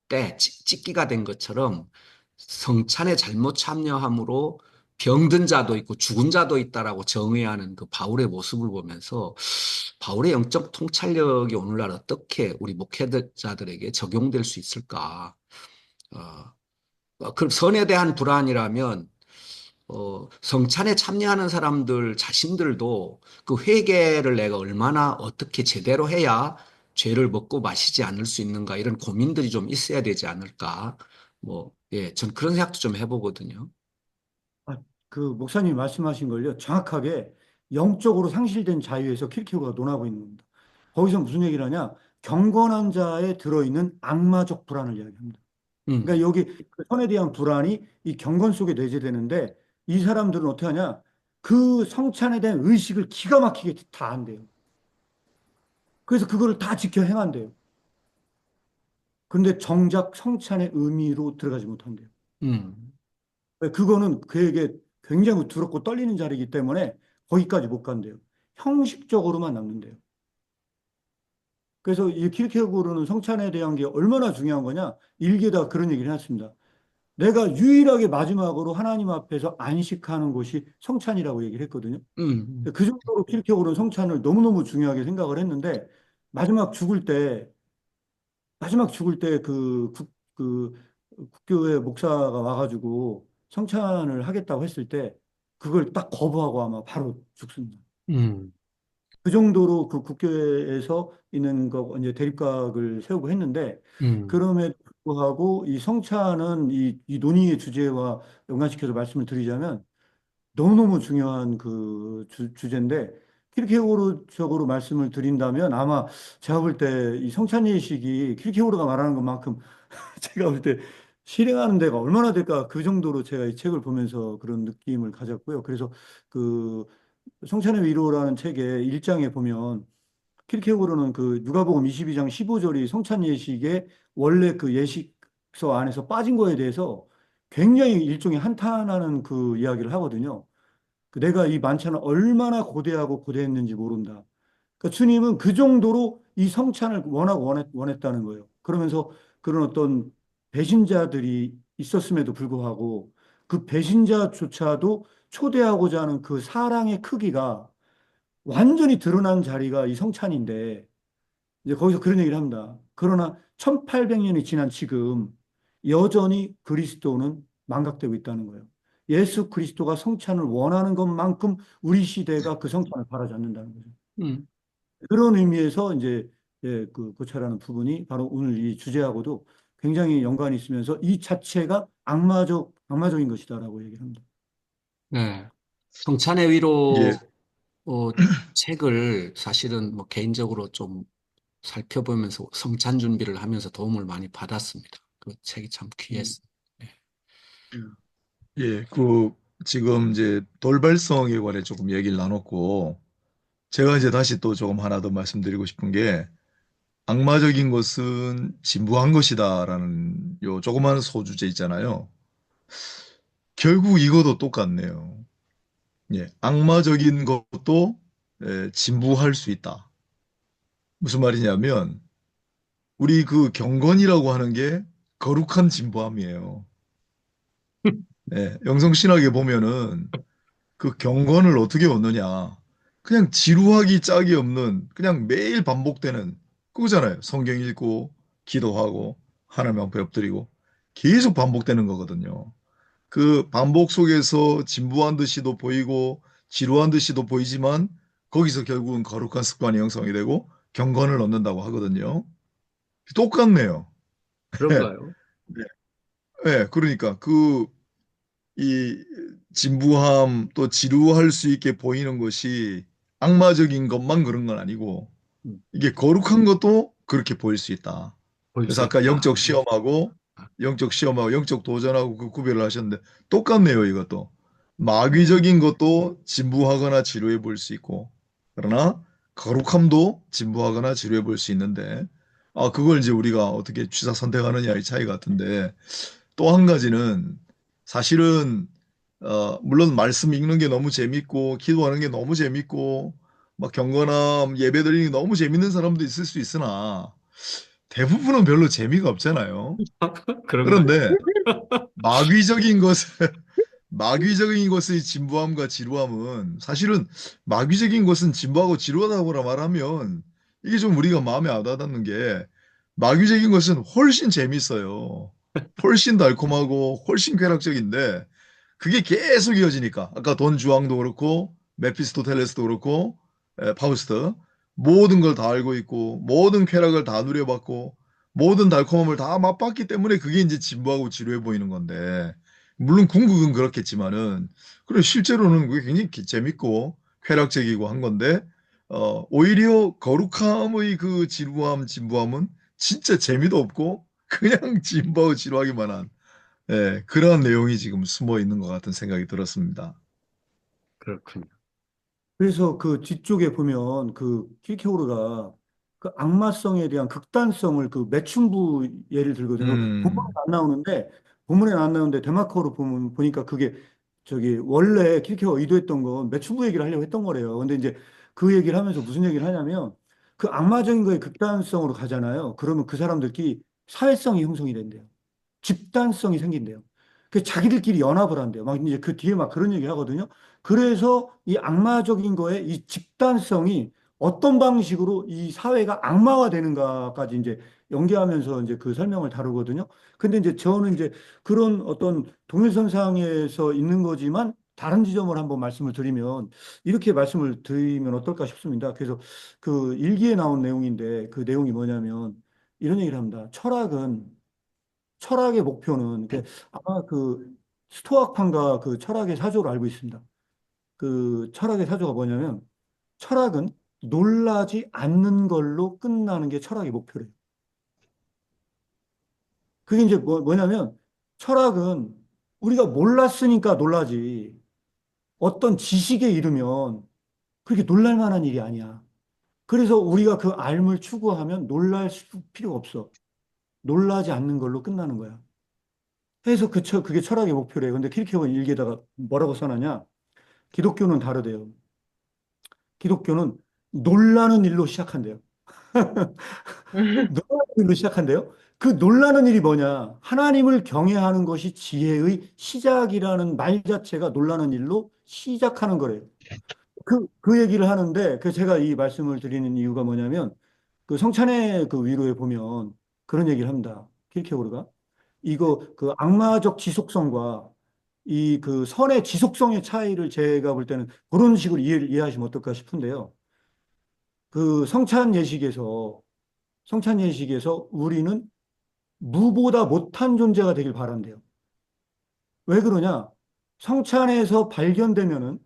때 찢기가 된 것처럼 성찬에 잘못 참여함으로 병든 자도 있고 죽은 자도 있다라고 정의하는 그 바울의 모습을 보면서 바울의 영적 통찰력이 오늘날 어떻게 우리 목회자들에게 적용될 수 있을까? 어, 그럼 선에 대한 불안이라면 성찬에 참여하는 사람들 자신들도 그 회개를 내가 얼마나 어떻게 제대로 해야 죄를 먹고 마시지 않을 수 있는가 이런 고민들이 좀 있어야 되지 않을까? 뭐, 예, 전 그런 생각도 좀 해보거든요. 아, 그 목사님이 말씀하신 걸요. 정확하게 영적으로 상실된 자유에서 킬케고가 논하고 있는 겁니다. 거기서 무슨 얘기를 하냐? 경건한 자에 들어있는 악마적 불안을 이야기합니다. 음, 그러니까 여기 그 선에 대한 불안이 이 경건 속에 내재되는데 이 사람들은 어떻게 하냐? 그 성찬에 대한 의식을 기가 막히게 다 한대요. 그래서 그거를 다 지켜 행한대요. 근데 정작 성찬의 의미로 들어가지 못한대요. 음, 그거는 그에게 굉장히 두렵고 떨리는 자리이기 때문에 거기까지 못 간대요. 형식적으로만 남는데요. 그래서 이 킬케고르는 성찬에 대한 게 얼마나 중요한 거냐? 일기에다가 그런 얘기를 해놨습니다. 내가 유일하게 마지막으로 하나님 앞에서 안식하는 곳이 성찬이라고 얘기를 했거든요. 음, 그 정도로 킬케고르는 성찬을 너무너무 중요하게 생각을 했는데 마지막 죽을 때 그 국교회 목사가 와가지고 성찬을 하겠다고 했을 때 그걸 딱 거부하고 아마 바로 죽습니다. 음, 그 정도로 그 국교회에서 있는 거 이제 대립각을 세우고 했는데 음, 그럼에도 불구하고 이 성찬은 이 논의의 주제와 연관시켜서 말씀을 드리자면 너무너무 중요한 그 주제인데 킬케고르적으로 말씀을 드린다면 아마 제가 볼 때 이 성찬 예식이 킬케고르가 말하는 것만큼 제가 볼 때 실행하는 데가 얼마나 될까 그 정도로 제가 이 책을 보면서 그런 느낌을 가졌고요. 그래서 그 성찬의 위로라는 책의 1장에 보면 킬케고르는 그 누가복음 22장 15절이 성찬 예식의 원래 그 예식서 안에서 빠진 거에 대해서 굉장히 일종의 한탄하는 그 이야기를 하거든요. 그 내가 이 만찬을 얼마나 고대하고 고대했는지 모른다. 그러니까 주님은 그 정도로 이 성찬을 워낙 원했다는 거예요. 그러면서 그런 어떤 배신자들이 있었음에도 불구하고 그 배신자조차도 초대하고자 하는 그 사랑의 크기가 완전히 드러난 자리가 이 성찬인데 이제 거기서 그런 얘기를 합니다. 그러나 1800년이 지난 지금 여전히 그리스도는 망각되고 있다는 거예요. 예수 그리스도가 성찬을 원하는 것만큼 우리 시대가 그 성찬을 바라지 않는다는 거죠. 음. 그런 의미에서 이제 그 고찰하는 부분이 바로 오늘 이 주제하고도 굉장히 연관이 있으면서 이 자체가 악마적인 것이다라고 얘기합니다. 네. 성찬의 예, 위로 책을 사실은 뭐 개인적으로 좀 살펴보면서 성찬 준비를 하면서 도움을 많이 받았습니다. 그 책이 참 음, 귀했습니다. 네. 예, 지금 이제 돌발성에 관해 조금 얘기를 나눴고, 제가 이제 다시 또 조금 하나 더 말씀드리고 싶은 게, 악마적인 것은 진부한 것이다라는 요 조그마한 소주제 있잖아요. 결국 이것도 똑같네요. 예, 악마적인 것도 진부할 수 있다. 무슨 말이냐면, 우리 그 경건이라고 하는 게 거룩한 진부함이에요. 예, 영성신학에 보면은 그 경건을 어떻게 얻느냐. 그냥 지루하기 짝이 없는, 그냥 매일 반복되는 그거잖아요. 성경 읽고, 기도하고, 하나님 앞에 엎드리고, 계속 반복되는 거거든요. 그 반복 속에서 진부한 듯이도 보이고, 지루한 듯이도 보이지만, 거기서 결국은 거룩한 습관이 형성이 되고, 경건을 얻는다고 하거든요. 똑같네요. 그런가요? 예, 그러니까 이 진부함 또 지루할 수 있게 보이는 것이 악마적인 것만 그런 건 아니고 음, 이게 거룩한 것도 그렇게 보일 수 있다. 보일 그래서 수 아까 있다. 영적 시험하고 영적 도전하고 그 구별을 하셨는데 똑같네요, 이것도. 음. 마귀적인 것도 진부하거나 지루해 보일 수 있고 그러나 거룩함도 진부하거나 지루해 보일 수 있는데 그걸 이제 우리가 어떻게 취사 선택하느냐의 차이 같은데 또 한 가지는 사실은 물론 말씀 읽는 게 너무 재밌고 기도하는 게 너무 재밌고 막 경건함 예배 드리는 게 너무 재밌는 사람도 있을 수 있으나 대부분은 별로 재미가 없잖아요. 그런가요? 그런데 마귀적인 것은 마귀적인 것의 진부함과 지루함은 사실은 마귀적인 것은 진부하고 지루하다고라 말하면 이게 좀 우리가 마음에 안 와닿는 게 마귀적인 것은 훨씬 재밌어요. 훨씬 달콤하고 훨씬 쾌락적인데 그게 계속 이어지니까 아까 돈 주왕도 그렇고 메피스토텔레스도 그렇고 파우스트 모든 걸 다 알고 있고 모든 쾌락을 다 누려봤고 모든 달콤함을 다 맛봤기 때문에 그게 이제 진부하고 지루해 보이는 건데 물론 궁극은 그렇겠지만은 그리고 실제로는 그게 굉장히 재밌고 쾌락적이고 한 건데 오히려 거룩함의 그 지루함 진부함은 진짜 재미도 없고 그냥 진부하고 지루하기만 한 그런 내용이 지금 숨어 있는 것 같은 생각이 들었습니다. 그렇군요. 그래서 그 뒤쪽에 보면 그 킬케오르가 그 악마성에 대한 극단성을 그 매춘부 예를 들거든요. 본문에 음, 안 나오는데 본문에 안 나오는데 데마커로 보면 보니까 그게 저기 원래 킬케오가 의도했던 건 매춘부 얘기를 하려고 했던 거래요. 근데 이제 그 얘기를 하면서 무슨 얘기를 하냐면 그 악마적인 거에 극단성으로 가잖아요. 그러면 그 사람들끼리 사회성이 형성이 된대요. 집단성이 생긴대요. 그 자기들끼리 연합을 한대요. 막 이제 그 뒤에 막 그런 얘기 하거든요. 그래서 이 악마적인 거에 이 집단성이 어떤 방식으로 이 사회가 악마화되는가까지 이제 연계하면서 이제 그 설명을 다루거든요. 근데 이제 저는 이제 그런 어떤 동일선상에서 있는 거지만 다른 지점을 한번 말씀을 드리면 이렇게 말씀을 드리면 어떨까 싶습니다. 그래서 그 일기에 나온 내용인데 그 내용이 뭐냐면 이런 얘기를 합니다. 철학의 목표는 아마 그 스토아판과 그 철학의 사조를 알고 있습니다. 그 철학의 사조가 뭐냐면 철학은 놀라지 않는 걸로 끝나는 게 철학의 목표래요. 그게 이제 뭐냐면 철학은 우리가 몰랐으니까 놀라지 어떤 지식에 이르면 그렇게 놀랄 만한 일이 아니야. 그래서 우리가 그 알을 추구하면 놀랄 필요가 없어. 놀라지 않는 걸로 끝나는 거야. 해서 그게 철학의 목표래요. 근데 킬케어는 일기에다가 뭐라고 써놨냐? 기독교는 다르대요. 기독교는 놀라는 일로 시작한대요. 놀라는 일로 시작한대요. 그 놀라는 일이 뭐냐? 하나님을 경외하는 것이 지혜의 시작이라는 말 자체가 놀라는 일로 시작하는 거래요. 그 얘기를 하는데, 그 제가 이 말씀을 드리는 이유가 뭐냐면, 그 성찬의 그 위로에 보면 그런 얘기를 합니다. 킬케고르가. 이거 그 악마적 지속성과 이 그 선의 지속성의 차이를 제가 볼 때는 그런 식으로 이해하시면 어떨까 싶은데요. 그 성찬 예식에서 우리는 무보다 못한 존재가 되길 바란대요. 왜 그러냐? 성찬에서 발견되면은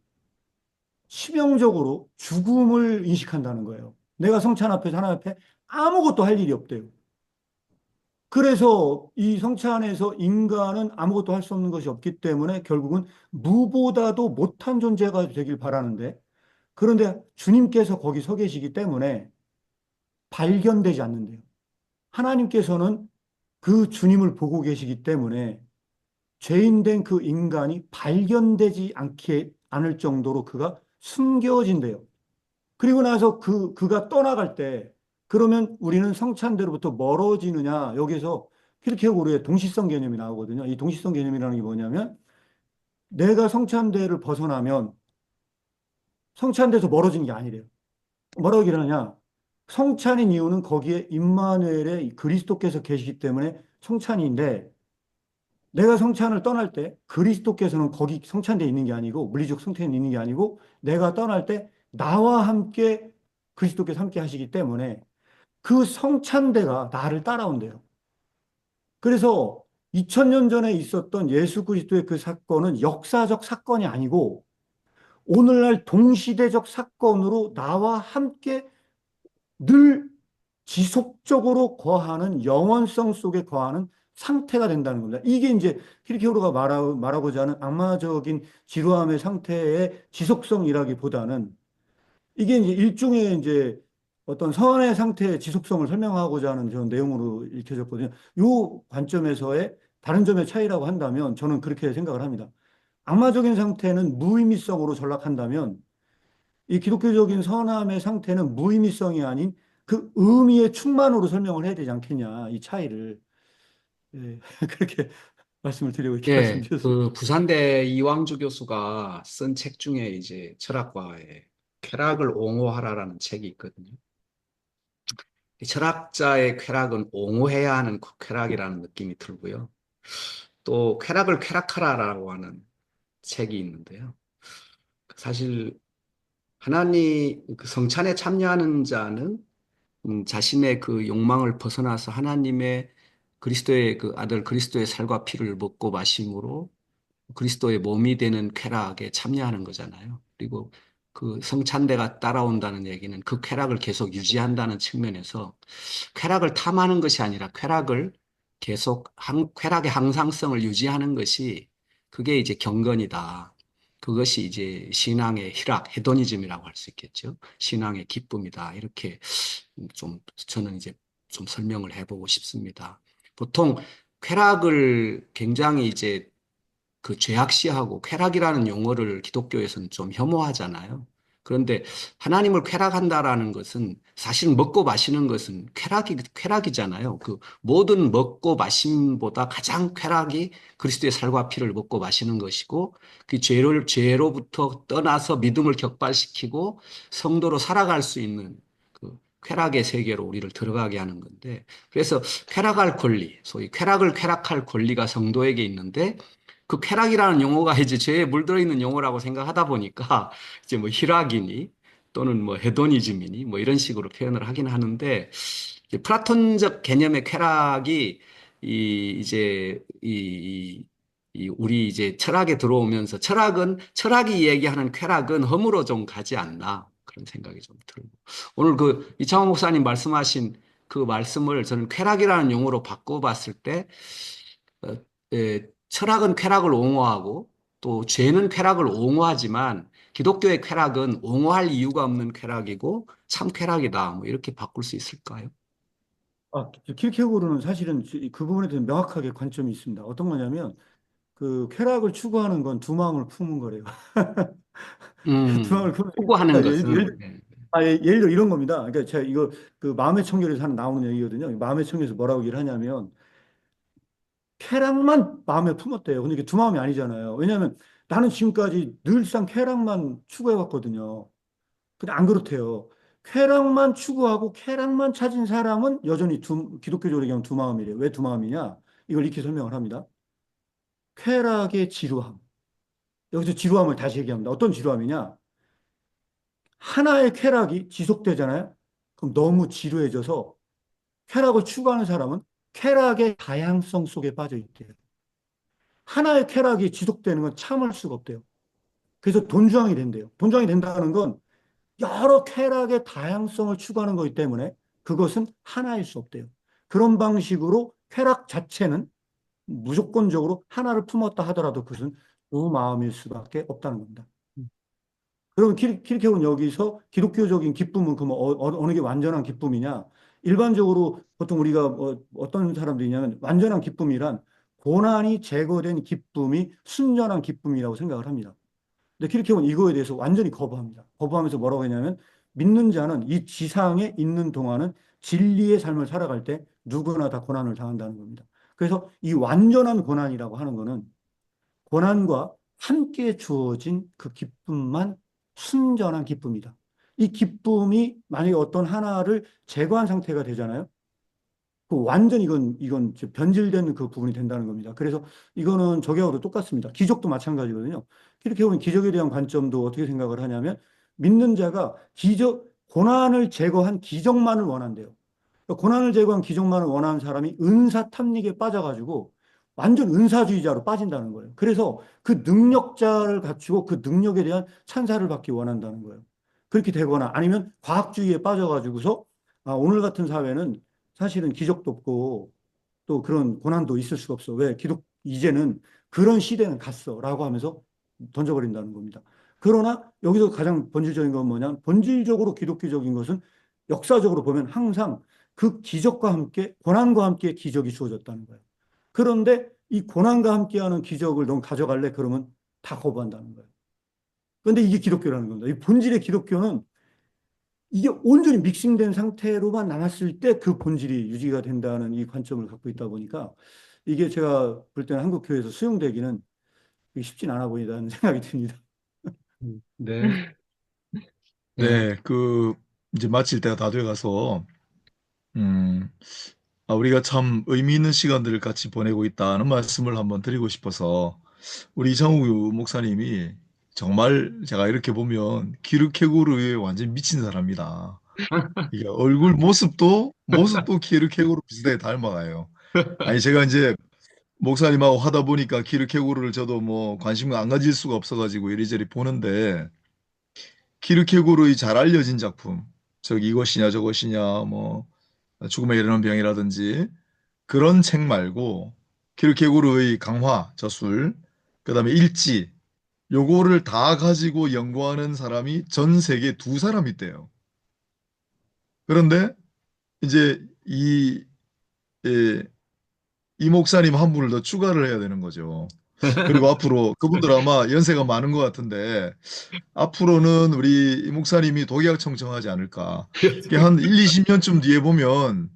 치명적으로 죽음을 인식한다는 거예요. 내가 성찬 앞에서 하나님 앞에 아무것도 할 일이 없대요. 그래서 이 성찬에서 인간은 아무것도 할 수 없는 것이 없기 때문에 결국은 무보다도 못한 존재가 되길 바라는데 그런데 주님께서 거기 서 계시기 때문에 발견되지 않는데요. 하나님께서는 그 주님을 보고 계시기 때문에 죄인된 그 인간이 발견되지 않을 정도로 그가 숨겨진대요. 그리고 나서 그가 떠나갈 때 그러면 우리는 성찬대로부터 멀어지느냐 여기서 킬케고르의 동시성 개념이 나오거든요. 이 동시성 개념이라는 게 뭐냐면 내가 성찬대를 벗어나면 성찬대에서 멀어지는 게 아니래요. 뭐라고 얘기를 하냐? 성찬인 이유는 거기에 임마누엘의 그리스도께서 계시기 때문에 성찬인데 내가 성찬을 떠날 때 그리스도께서는 거기 성찬대에 있는 게 아니고 물리적 성찬에 있는 게 아니고 내가 떠날 때 나와 함께 그리스도께서 함께 하시기 때문에 그 성찬대가 나를 따라온대요. 그래서 2000년 전에 있었던 예수 그리스도의 그 사건은 역사적 사건이 아니고 오늘날 동시대적 사건으로 나와 함께 늘 지속적으로 거하는 영원성 속에 거하는 상태가 된다는 겁니다. 이게 이제 킬케오르가 말하고자 하는 악마적인 지루함의 상태의 지속성이라기보다는 이게 이제 일종의 이제 어떤 선의 상태의 지속성을 설명하고자 하는 그런 내용으로 읽혀졌거든요. 이 관점에서의 다른 점의 차이라고 한다면 저는 그렇게 생각을 합니다. 악마적인 상태는 무의미성으로 전락한다면 이 기독교적인 선함의 상태는 무의미성이 아닌 그 의미의 충만으로 설명을 해야 되지 않겠냐, 이 차이를. 예, 그렇게 말씀을 드리고 이렇게 말씀 예, 주셨습니다. 그 부산대 이왕주 교수가 쓴 책 중에 이제 철학과에 쾌락을 옹호하라라는 책이 있거든요. 이 철학자의 쾌락은 옹호해야 하는 그 쾌락이라는 느낌이 들고요. 또 쾌락을 쾌락하라라고 하는 책이 있는데요. 사실 하나님 그 성찬에 참여하는 자는 자신의 그 욕망을 벗어나서 하나님의 그리스도의 그 아들 그리스도의 살과 피를 먹고 마심으로 그리스도의 몸이 되는 쾌락에 참여하는 거잖아요. 그리고 그 성찬대가 따라온다는 얘기는 그 쾌락을 계속 유지한다는 측면에서 쾌락을 탐하는 것이 아니라 쾌락을 계속 쾌락의 항상성을 유지하는 것이 그게 이제 경건이다. 그것이 이제 신앙의 희락, 헤도니즘이라고 할 수 있겠죠. 신앙의 기쁨이다. 이렇게 좀 저는 이제 좀 설명을 해보고 싶습니다. 보통 쾌락을 굉장히 이제 그 죄악시하고 쾌락이라는 용어를 기독교에서는 좀 혐오하잖아요. 그런데 하나님을 쾌락한다라는 것은 사실 먹고 마시는 것은 쾌락이잖아요. 그 모든 먹고 마심보다 가장 쾌락이 그리스도의 살과 피를 먹고 마시는 것이고 그 죄로부터 떠나서 믿음을 격발시키고 성도로 살아갈 수 있는 그 쾌락의 세계로 우리를 들어가게 하는 건데 그래서 쾌락할 권리, 소위 쾌락을 쾌락할 권리가 성도에게 있는데 그 쾌락이라는 용어가 이제 죄에 물들어 있는 용어라고 생각하다 보니까 이제 뭐 희락이니 또는 뭐 헤도니즘이니 뭐 이런 식으로 표현을 하긴 하는데 이제 플라톤적 개념의 쾌락이 이 우리 이제 철학에 들어오면서 철학이 얘기하는 쾌락은 허물어 좀 가지 않나 그런 생각이 좀 들고 오늘 그 이창호 목사님 말씀하신 그 말씀을 저는 쾌락이라는 용어로 바꿔봤을 때 어, 철학은 쾌락을 옹호하고 또 죄는 쾌락을 옹호하지만 기독교의 쾌락은 옹호할 이유가 없는 쾌락이고 참 쾌락이다. 뭐 이렇게 바꿀 수 있을까요? 킬케고르는 사실은 그 부분에 대해서 명확하게 관점이 있습니다. 어떤 거냐면 그 쾌락을 추구하는 건 두 마음을 품은 거래요. 두 마음을 품은 추구하는 그러니까 것은 네. 예를 들어 이런 겁니다. 그러니까 제가 이거 그 마음의 청결에서 하는 나오는 얘기거든요. 마음의 청결에서 뭐라고 얘기를 하냐면 쾌락만 마음에 품었대요. 근데 이게 두 마음이 아니잖아요. 왜냐하면 나는 지금까지 늘상 쾌락만 추구해왔거든요. 근데 안 그렇대요. 쾌락만 추구하고 쾌락만 찾은 사람은 여전히 기독교적으로 얘기하면 두 마음이래요. 왜 두 마음이냐? 이걸 이렇게 설명을 합니다. 쾌락의 지루함. 여기서 지루함을 다시 얘기합니다. 어떤 지루함이냐? 하나의 쾌락이 지속되잖아요. 그럼 너무 지루해져서 쾌락을 추구하는 사람은 쾌락의 다양성 속에 빠져 있대요. 하나의 쾌락이 지속되는 건 참을 수가 없대요. 그래서 돈주왕이 된대요. 돈주왕이 된다는 건 여러 쾌락의 다양성을 추구하는 거기 때문에 그것은 하나일 수 없대요. 그런 방식으로 쾌락 자체는 무조건적으로 하나를 품었다 하더라도 그것은 두 마음일 수밖에 없다는 겁니다. 그럼 킬케고는 여기서 기독교적인 기쁨은 그럼 어느 게 완전한 기쁨이냐? 일반적으로 보통 우리가 어떤 사람들이냐면 완전한 기쁨이란 고난이 제거된 기쁨이 순전한 기쁨이라고 생각을 합니다. 근데 킬케고는 이거에 대해서 완전히 거부합니다. 거부하면서 뭐라고 했냐면 믿는 자는 이 지상에 있는 동안은 진리의 삶을 살아갈 때 누구나 다 고난을 당한다는 겁니다. 그래서 이 완전한 고난이라고 하는 거는 고난과 함께 주어진 그 기쁨만 순전한 기쁨이다. 이 기쁨이 만약에 어떤 하나를 제거한 상태가 되잖아요. 그 완전 이건 변질된 그 부분이 된다는 겁니다. 그래서 이거는 저기하고도 똑같습니다. 기적도 마찬가지거든요. 이렇게 보면 기적에 대한 관점도 어떻게 생각을 하냐면 믿는 자가 고난을 제거한 기적만을 원한대요. 그러니까 고난을 제거한 기적만을 원하는 사람이 은사 탐닉에 빠져가지고 완전 은사주의자로 빠진다는 거예요. 그래서 그 능력자를 갖추고 그 능력에 대한 찬사를 받기 원한다는 거예요. 그렇게 되거나 아니면 과학주의에 빠져가지고서 오늘 같은 사회는 사실은 기적도 없고 또 그런 고난도 있을 수가 없어. 왜? 이제는 그런 시대는 갔어. 라고 하면서 던져버린다는 겁니다. 그러나 여기서 가장 본질적인 건 뭐냐? 본질적으로 기독교적인 것은 역사적으로 보면 항상 그 기적과 함께, 고난과 함께 기적이 주어졌다는 거예요. 그런데 이 고난과 함께하는 기적을 넌 가져갈래? 그러면 다 거부한다는 거예요. 그런데 이게 기독교라는 겁니다. 이 본질의 기독교는 이게 온전히 믹싱된 상태로만 남았을 때 그 본질이 유지가 된다는 이 관점을 갖고 있다 보니까 이게 제가 볼 때는 한국 교회에서 수용되기는 쉽진 않아 보인다는 생각이 듭니다. 네. 네. 네, 이제 마칠 때가 다 돼가서, 음, 우리가 참 의미 있는 시간들을 같이 보내고 있다는 말씀을 한번 드리고 싶어서, 우리 이창우 목사님이 정말 제가 이렇게 보면 키르케고르에 완전 미친 사람이다. 이게 얼굴 모습도 키르케고르 비슷하게 닮아가요. 아니, 제가 이제 목사님하고 하다 보니까 키르케고르를 저도 뭐 관심을 안 가질 수가 없어가지고 이리저리 보는데, 키르케고르의 잘 알려진 작품, 저기 이것이냐 저것이냐, 뭐 죽음에 이르는 병이라든지 그런 책 말고 키르케고르의 강화, 저술, 그다음에 일지, 요거를 다 가지고 연구하는 사람이 전 세계 두 사람 있대요. 그런데 이제 예, 이 목사님 한 분을 더 추가를 해야 되는 거죠. 그리고 앞으로 그분들 아마 연세가 많은 것 같은데 앞으로는 우리 이 목사님이 독약 청청하지 않을까. 이게 한 1, 20년쯤 뒤에 보면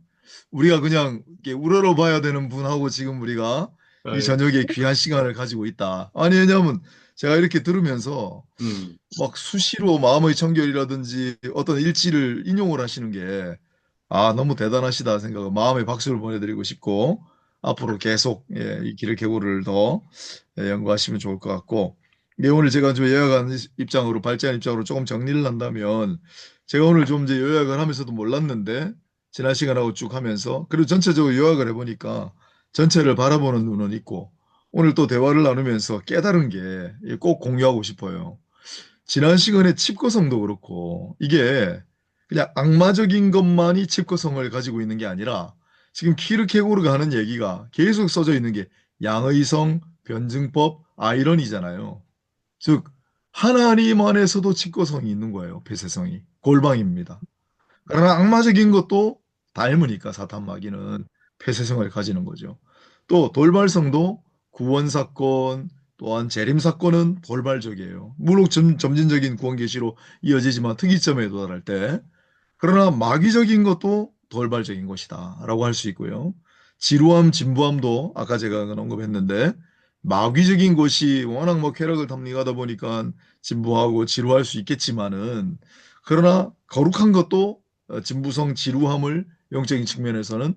우리가 그냥 이렇게 우러러봐야 되는 분하고 지금 우리가 이 아유, 저녁에 귀한 시간을 가지고 있다. 아니, 왜냐하면 제가 이렇게 들으면서 음, 막 수시로 마음의 청결이라든지 어떤 일지를 인용을 하시는 게 너무 대단하시다 생각을 마음의 박수를 보내드리고 싶고 앞으로 계속 이 길을 개고를 더 연구하시면 좋을 것 같고 오늘 제가 좀 요약한 입장으로 발제한 입장으로 조금 정리를 한다면 제가 오늘 좀 이제 요약을 하면서도 몰랐는데 지난 시간하고 쭉 하면서 그리고 전체적으로 요약을 해보니까 전체를 바라보는 눈은 있고 오늘 또 대화를 나누면서 깨달은 게 꼭 공유하고 싶어요. 지난 시간에 칩거성도 그렇고 이게 그냥 악마적인 것만이 칩거성을 가지고 있는 게 아니라 지금 키르케고르가 하는 얘기가 계속 써져 있는 게 양의성, 변증법, 아이러니잖아요. 즉 하나님 안에서도 칩거성이 있는 거예요. 폐쇄성이. 골방입니다. 그러나 악마적인 것도 닮으니까 사탄 마귀는 폐쇄성을 가지는 거죠. 또 돌발성도 구원 사건 또한 재림 사건은 돌발적이에요. 물론 점진적인 구원 계시로 이어지지만 특이점에 도달할 때 그러나 마귀적인 것도 돌발적인 것이다라고 할 수 있고요. 지루함, 진부함도 아까 제가 언급했는데 마귀적인 것이 워낙 뭐 쾌락을 탐닉하다 보니까 진부하고 지루할 수 있겠지만은 그러나 거룩한 것도 진부성, 지루함을 영적인 측면에서는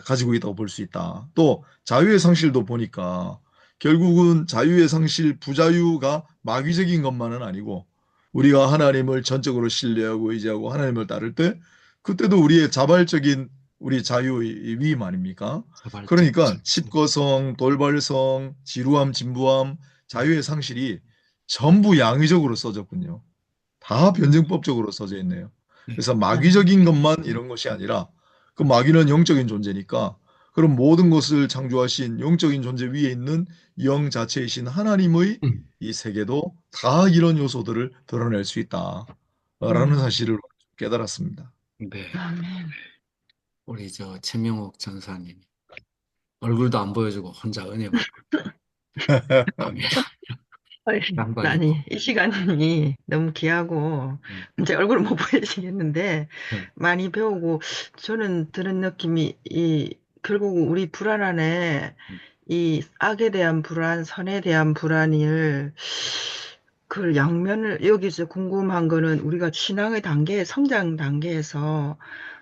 가지고 있다고 볼 수 있다. 또 자유의 상실도 보니까 결국은 자유의 상실, 부자유가 마귀적인 것만은 아니고 우리가 하나님을 전적으로 신뢰하고 의지하고 하나님을 따를 때 그때도 우리의 자발적인 우리 자유의 위임 아닙니까? 자발적 그러니까 진실. 칩거성, 돌발성, 지루함, 진부함, 자유의 상실이 전부 양의적으로 써졌군요. 다 변증법적으로 써져 있네요. 네. 그래서 마귀적인 것만 이런 것이 아니라 그 마귀는 영적인 존재니까 그럼 모든 것을 창조하신 영적인 존재 위에 있는 영 자체이신 하나님의 음, 이 세계도 다 이런 요소들을 드러낼 수 있다라는 사실을 깨달았습니다. 네. 아멘. 우리 저 최명옥 전사님이 얼굴도 안 보여주고 혼자 은혜 받고 갑니다. 어이, 양반이. 아니, 이 시간이 너무 귀하고, 이제 얼굴을 못 보여주겠는데, 네. 많이 배우고, 저는 들은 느낌이, 결국 우리 불안 안에, 이 악에 대한 불안, 선에 대한 불안을, 그 양면을, 여기서 궁금한 거는 우리가 신앙의 단계, 성장 단계에서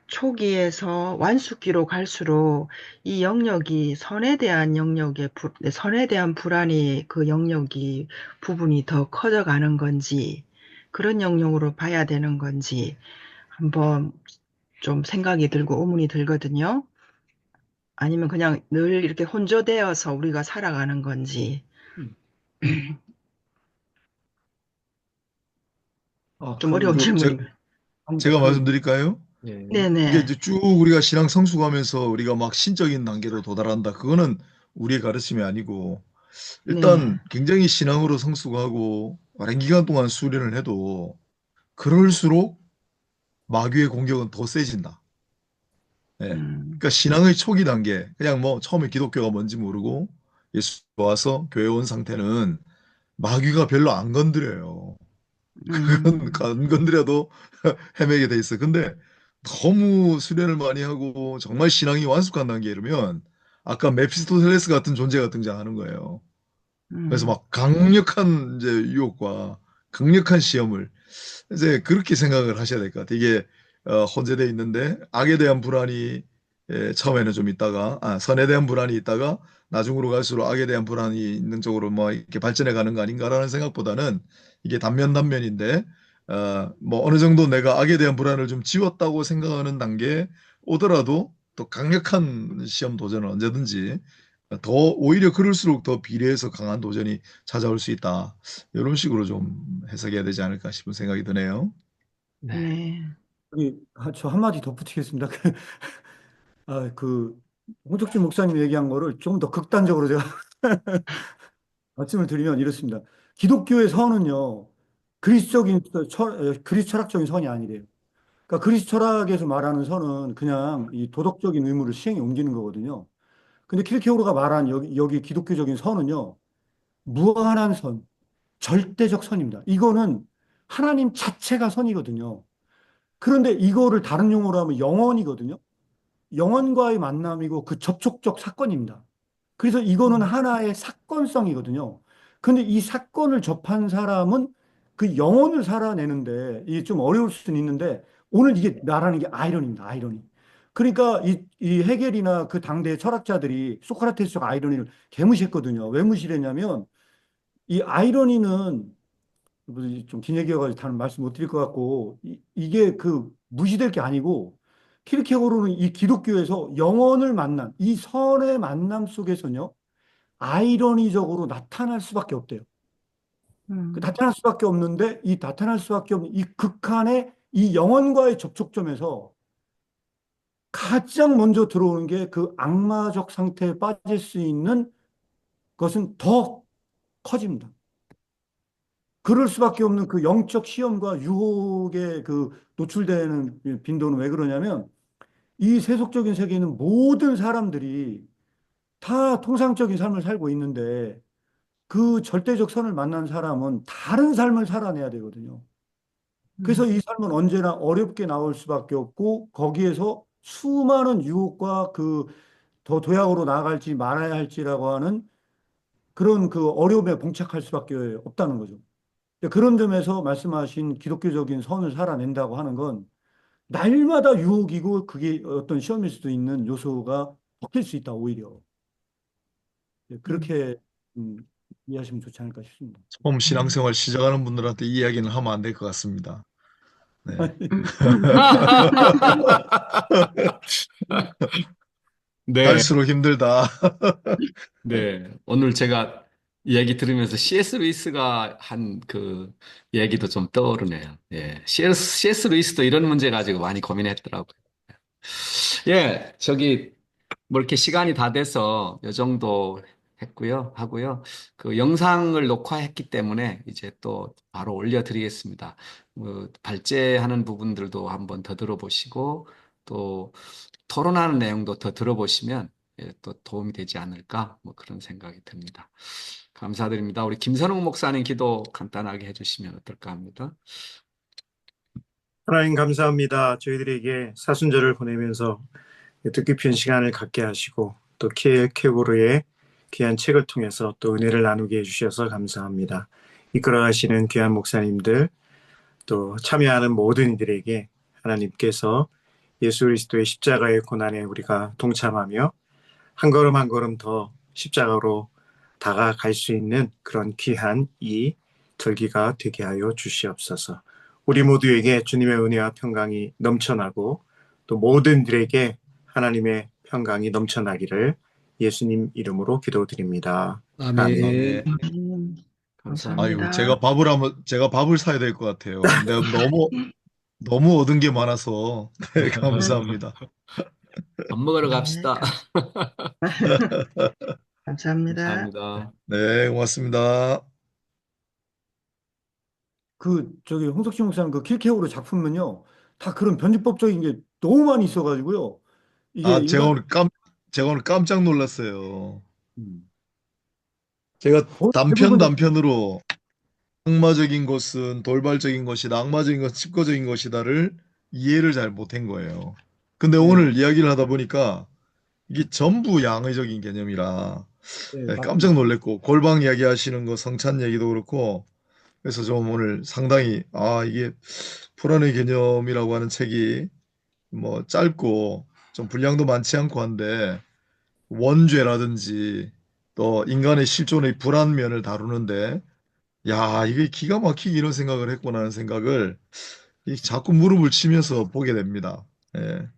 초기에서 완숙기로 갈수록 이 영역이 선에 대한 선에 대한 불안이 그 영역이 부분이 더 커져가는 건지 그런 영역으로 봐야 되는 건지 한번 좀 생각이 들고 의문이 들거든요. 아니면 그냥 늘 이렇게 혼조되어서 우리가 살아가는 건지 좀 어려운 그 질문입니다. 제가 그 말씀드릴까요? 네. 이게 네네. 이제 쭉 우리가 신앙 성숙하면서 우리가 막 신적인 단계로 도달한다. 그거는 우리의 가르침이 아니고 네. 일단 굉장히 신앙으로 성숙하고 오랜 기간 동안 수련을 해도 그럴수록 마귀의 공격은 더 세진다. 예. 음, 그러니까 신앙의 초기 단계, 그냥 뭐 처음에 기독교가 뭔지 모르고 예수 와서 교회 온 상태는 마귀가 별로 안 건드려요. 그건 음, 안 건드려도 헤매게 돼 있어. 근데 너무 수련을 많이 하고 정말 신앙이 완숙한 단계에 이르면 아까 메피스토펠레스 같은 존재가 등장하는 거예요. 그래서 음, 막 강력한 이제 유혹과 강력한 시험을 이제 그렇게 생각을 하셔야 될 것 같아요. 이게 혼재되어 있는데 악에 대한 불안이 처음에는 좀 있다가 선에 대한 불안이 있다가 나중으로 갈수록 악에 대한 불안이 있는 쪽으로 뭐 이렇게 발전해 가는 거 아닌가라는 생각보다는 이게 단면단면인데 뭐 어느 정도 내가 악에 대한 불안을 좀 지웠다고 생각하는 단계에 오더라도 또 강력한 시험 도전은 언제든지 더 오히려 그럴수록 더 비례해서 강한 도전이 찾아올 수 있다. 이런 식으로 좀 해석해야 되지 않을까 싶은 생각이 드네요. 네. 네. 저 한마디 덧붙이겠습니다. 그 홍석진 목사님 얘기한 거를 좀 더 극단적으로 제가 말씀을 드리면 이렇습니다. 기독교의 선은요, 그리스 철학적인 선이 아니래요. 그러니까 그리스 철학에서 말하는 선은 그냥 이 도덕적인 의무를 시행에 옮기는 거거든요. 근데 킬케오르가 말한 여기 기독교적인 선은요, 무한한 선, 절대적 선입니다. 이거는 하나님 자체가 선이거든요. 그런데 이거를 다른 용어로 하면 영원이거든요. 영혼과의 만남이고 그 접촉적 사건입니다. 그래서 이거는 음, 하나의 사건성이거든요. 근데 이 사건을 접한 사람은 그 영혼을 살아내는데 이게 좀 어려울 수는 있는데 오늘 이게 말하는 게 아이러니입니다. 아이러니. 그러니까 이 헤겔이나 그 당대의 철학자들이 소크라테스가 아이러니를 개무시했거든요. 왜 무시했냐면 이 아이러니는 좀 긴 얘기여가지고 다른 말씀 못 드릴 것 같고 이게 그 무시될 게 아니고 키르케고르는 이 기독교에서 영혼을 만난 이 선의 만남 속에서는요 아이러니적으로 나타날 수밖에 없대요. 그 음, 나타날 수밖에 없는데 이 나타날 수밖에 없는 이 극한의 이 영혼과의 접촉점에서 가장 먼저 들어오는 게 그 악마적 상태에 빠질 수 있는 것은 더 커집니다. 그럴 수밖에 없는 그 영적 시험과 유혹에 그 노출되는 빈도는 왜 그러냐면 이 세속적인 세계에 있는 모든 사람들이 다 통상적인 삶을 살고 있는데 그 절대적 선을 만난 사람은 다른 삶을 살아내야 되거든요. 그래서 음, 이 삶은 언제나 어렵게 나올 수밖에 없고 거기에서 수많은 유혹과 그 더 도약으로 나아갈지 말아야 할지라고 하는 그런 그 어려움에 봉착할 수밖에 없다는 거죠. 그런 점에서 말씀하신 기독교적인 선을 살아낸다고 하는 건 날마다 유혹이고 그게 어떤 시험일 수도 있는 요소가 바뀔 수 있다, 오히려. 음, 그렇게 음, 이해하시면 좋지 않을까 싶습니다. 처음 음. 신앙생활 시작하는 분들한테 이 이야기는 하면 안 될 것 같습니다. 네. 네. 갈수록 힘들다. 네. 오늘 제가 이야기 들으면서 C.S. 루이스가 한 그 얘기도 좀 떠오르네요. 예. C.S. 루이스도 이런 문제 가지고 많이 고민했더라고요. 예. 뭐 이렇게 시간이 다 돼서 요 정도 하고요. 그 영상을 녹화했기 때문에 이제 또 바로 올려드리겠습니다. 뭐 발제하는 부분들도 한번 더 들어보시고 또 토론하는 내용도 더 들어보시면 또 도움이 되지 않을까 뭐 그런 생각이 듭니다. 감사드립니다. 우리 김선웅 목사님 기도 간단하게 해주시면 어떨까 합니다. 하나님 감사합니다. 저희들에게 사순절을 보내면서 뜻깊은 시간을 갖게 하시고 또 케고르의 귀한 책을 통해서 또 은혜를 나누게 해주셔서 감사합니다. 이끌어가시는 귀한 목사님들 또 참여하는 모든 이들에게 하나님께서 예수 그리스도의 십자가의 고난에 우리가 동참하며 한 걸음 한 걸음 더 십자가로 다가갈 수 있는 그런 귀한 이 절기가 되게 하여 주시옵소서. 우리 모두에게 주님의 은혜와 평강이 넘쳐나고 또 모든들에게 하나님의 평강이 넘쳐나기를 예수님 이름으로 기도드립니다. 아멘. 아멘. 네. 아유, 감사합니다. 감사합니다. 제가 밥을 사야 될 것 같아요. 근데 너무 얻은 게 많아서 네, 감사합니다. 밥 먹으러 네, 갑시다. 감사합니다. 감사합니다. 네, 고맙습니다. 저기 홍석천 목사님 그 킬케오르 작품은요 다 그런 편집법적인 게 너무 많이 있어가지고요 이게 아, 일반 제가 오늘 깜짝 놀랐어요. 음, 제가 거의 단편 대부분의 단편으로 악마적인 것은 돌발적인 것이다, 악마적인 것은 집거적인 것이다를 이해를 잘 못한 거예요. 근데 네, 오늘 이야기를 하다 보니까 이게 전부 양의적인 개념이라 네, 깜짝 맞습니다. 놀랐고 골방 이야기하시는 거 성찬 얘기도 그렇고 그래서 좀 오늘 상당히 이게 불안의 개념이라고 하는 책이 뭐 짧고 좀 분량도 많지 않고 한데 원죄라든지 또 인간의 실존의 불안면을 다루는데 야 이게 기가 막히게 이런 생각을 했구나 하는 생각을 자꾸 무릎을 치면서 보게 됩니다. 예.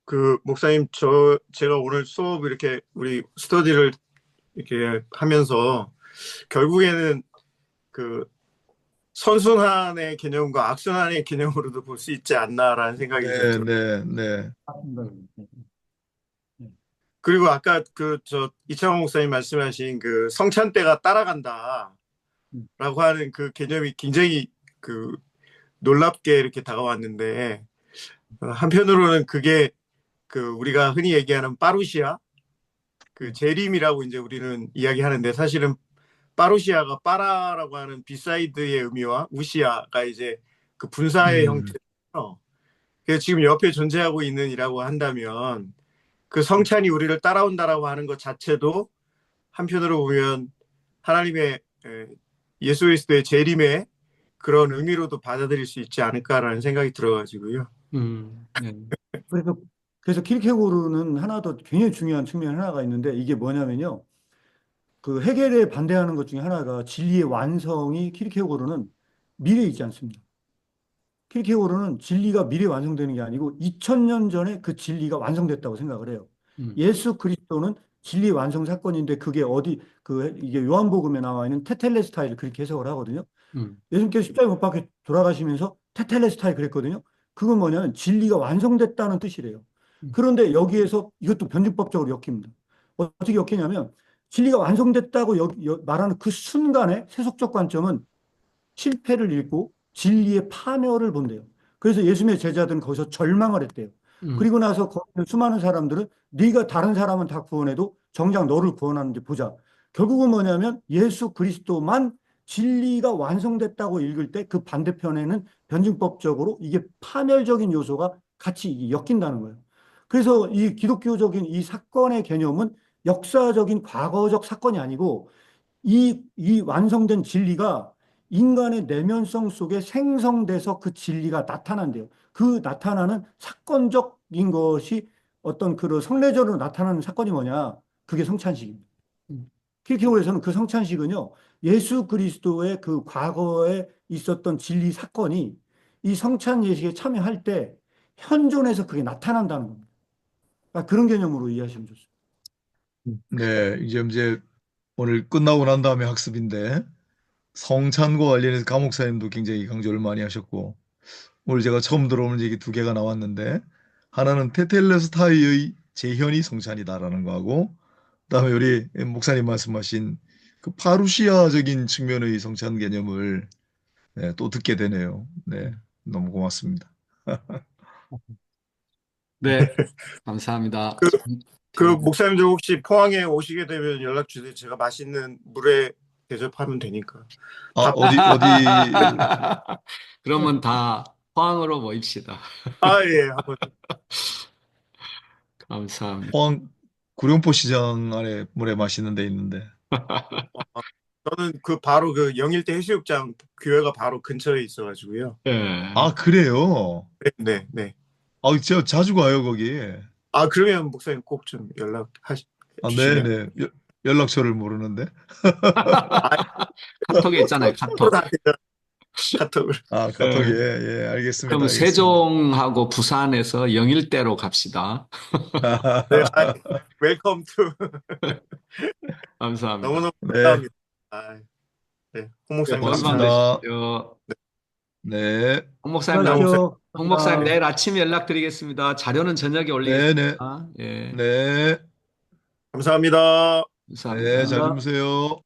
그 목사님, 제가 오늘 수업 이렇게 우리 스터디를 이렇게 하면서 결국에는 그 선순환의 개념과 악순환의 개념으로도 볼 수 있지 않나라는 생각이 좀 네, 들어요. 네, 네. 맞습니다. 네. 네. 그리고 아까 이창호 목사님 말씀하신 그 성찬 때가 따라간다라고 음. 하는 그 개념이 굉장히 그 놀랍게 이렇게 다가왔는데, 한편으로는 그게 그 우리가 흔히 얘기하는 파루시아, 그 재림이라고 이제 우리는 이야기하는데, 사실은 파루시아가 파라라고 하는 비사이드의 의미와 우시아가 이제 그 분사의 음, 형태예요. 그래서 지금 옆에 존재하고 있는 이라고 한다면 그 성찬이 우리를 따라온다라고 하는 것 자체도 한편으로 보면 하나님의 예수 그리스도의 재림의 그런 의미로도 받아들일 수 있지 않을까라는 생각이 들어가지고요. 네. 그래서 키르케고르는 하나 더 굉장히 중요한 측면 하나가 있는데 이게 뭐냐면요. 그 헤겔에 반대하는 것 중에 하나가 진리의 완성이 키르케고르는 미래에 있지 않습니다. 키르케고르는 진리가 미래에 완성되는 게 아니고 2000년 전에 그 진리가 완성됐다고 생각을 해요. 음, 예수 그리스도는 진리 완성 사건인데 그게 이게 요한복음에 나와 있는 테텔레스타이를 그렇게 해석을 하거든요. 음, 예수님께서 십자가에 못 박혀 돌아가시면서 테텔레스타이 그랬거든요. 그건 뭐냐면 진리가 완성됐다는 뜻이래요. 음, 그런데 여기에서 이것도 변증법적으로 엮입니다. 어떻게 엮이냐면 진리가 완성됐다고 말하는 그 순간에 세속적 관점은 실패를 읽고 진리의 파멸을 본대요. 그래서 예수님의 제자들은 거기서 절망을 했대요. 음, 그리고 나서 거기 있는 수많은 사람들은 네가 다른 사람은 다 구원해도 정작 너를 구원하는지 보자. 결국은 뭐냐면 예수 그리스도만 진리가 완성됐다고 읽을 때 그 반대편에는 변증법적으로 이게 파멸적인 요소가 같이 엮인다는 거예요. 그래서 이 기독교적인 이 사건의 개념은 역사적인 과거적 사건이 아니고 이 완성된 진리가 인간의 내면성 속에 생성돼서 그 진리가 나타난대요. 그 나타나는 사건적인 것이 어떤 그 성례적으로 나타나는 사건이 뭐냐? 그게 성찬식입니다. 음, 킬케고에서는 그 성찬식은요, 예수 그리스도의 그 과거에 있었던 진리 사건이 이 성찬 예식에 참여할 때 현존해서 그게 나타난다는 겁니다. 그러니까 그런 개념으로 이해하시면 좋습니다. 음. 네, 이제 오늘 끝나고 난 다음에 학습인데 성찬과 관련해서 강 목사님도 굉장히 강조를 많이 하셨고 오늘 제가 처음 들어오는 얘기 두 개가 나왔는데 하나는 테텔레스타이의 재현이 성찬이다라는 거하고 그다음에 우리 목사님 말씀하신 그 파루시아적인 측면의 성찬 개념을 또 듣게 되네요. 네, 너무 고맙습니다. 네, 감사합니다. 그, 그 잘, 목사님들 혹시 포항에 오시게 되면 연락 주세요. 제가 맛있는 물회 대접하면 되니까. 밥, 어디 그러면 다 포항으로 모입시다. 예, 한번. 감사합니다. 포항 구룡포 시장 안에 물에 맛있는 데 있는데. 어, 저는 그 바로 그 영일대 해수욕장 교회가 바로 근처에 있어가지고요. 예. 아, 그래요? 네, 네, 네. 제가 자주 가요, 거기. 그러면 목사님 꼭 좀 주시면. 네네. 연락처를 모르는데. 아, 카톡에 있잖아요, 카톡. 카톡을. 카톡에. 예. 예, 알겠습니다. 그럼 알겠습니다. 세종하고 부산에서 영일대로 갑시다. 네, 웰컴 투. 감사합니다. 너무너무 네, 감사합니다. 네, 홍 네, 목사님 좋은 밤 감사합니다. 고맙습니다. 되십시오. 네, 홍 목사님, 양 목사님 수고하십시오. 홍 목사님 감사합니다. 내일 아침에 연락드리겠습니다. 자료는 저녁에 네네, 올리겠습니다. 예, 네, 감사합니다. 네, 감사합니다. 잘 감사합니다. 주무세요.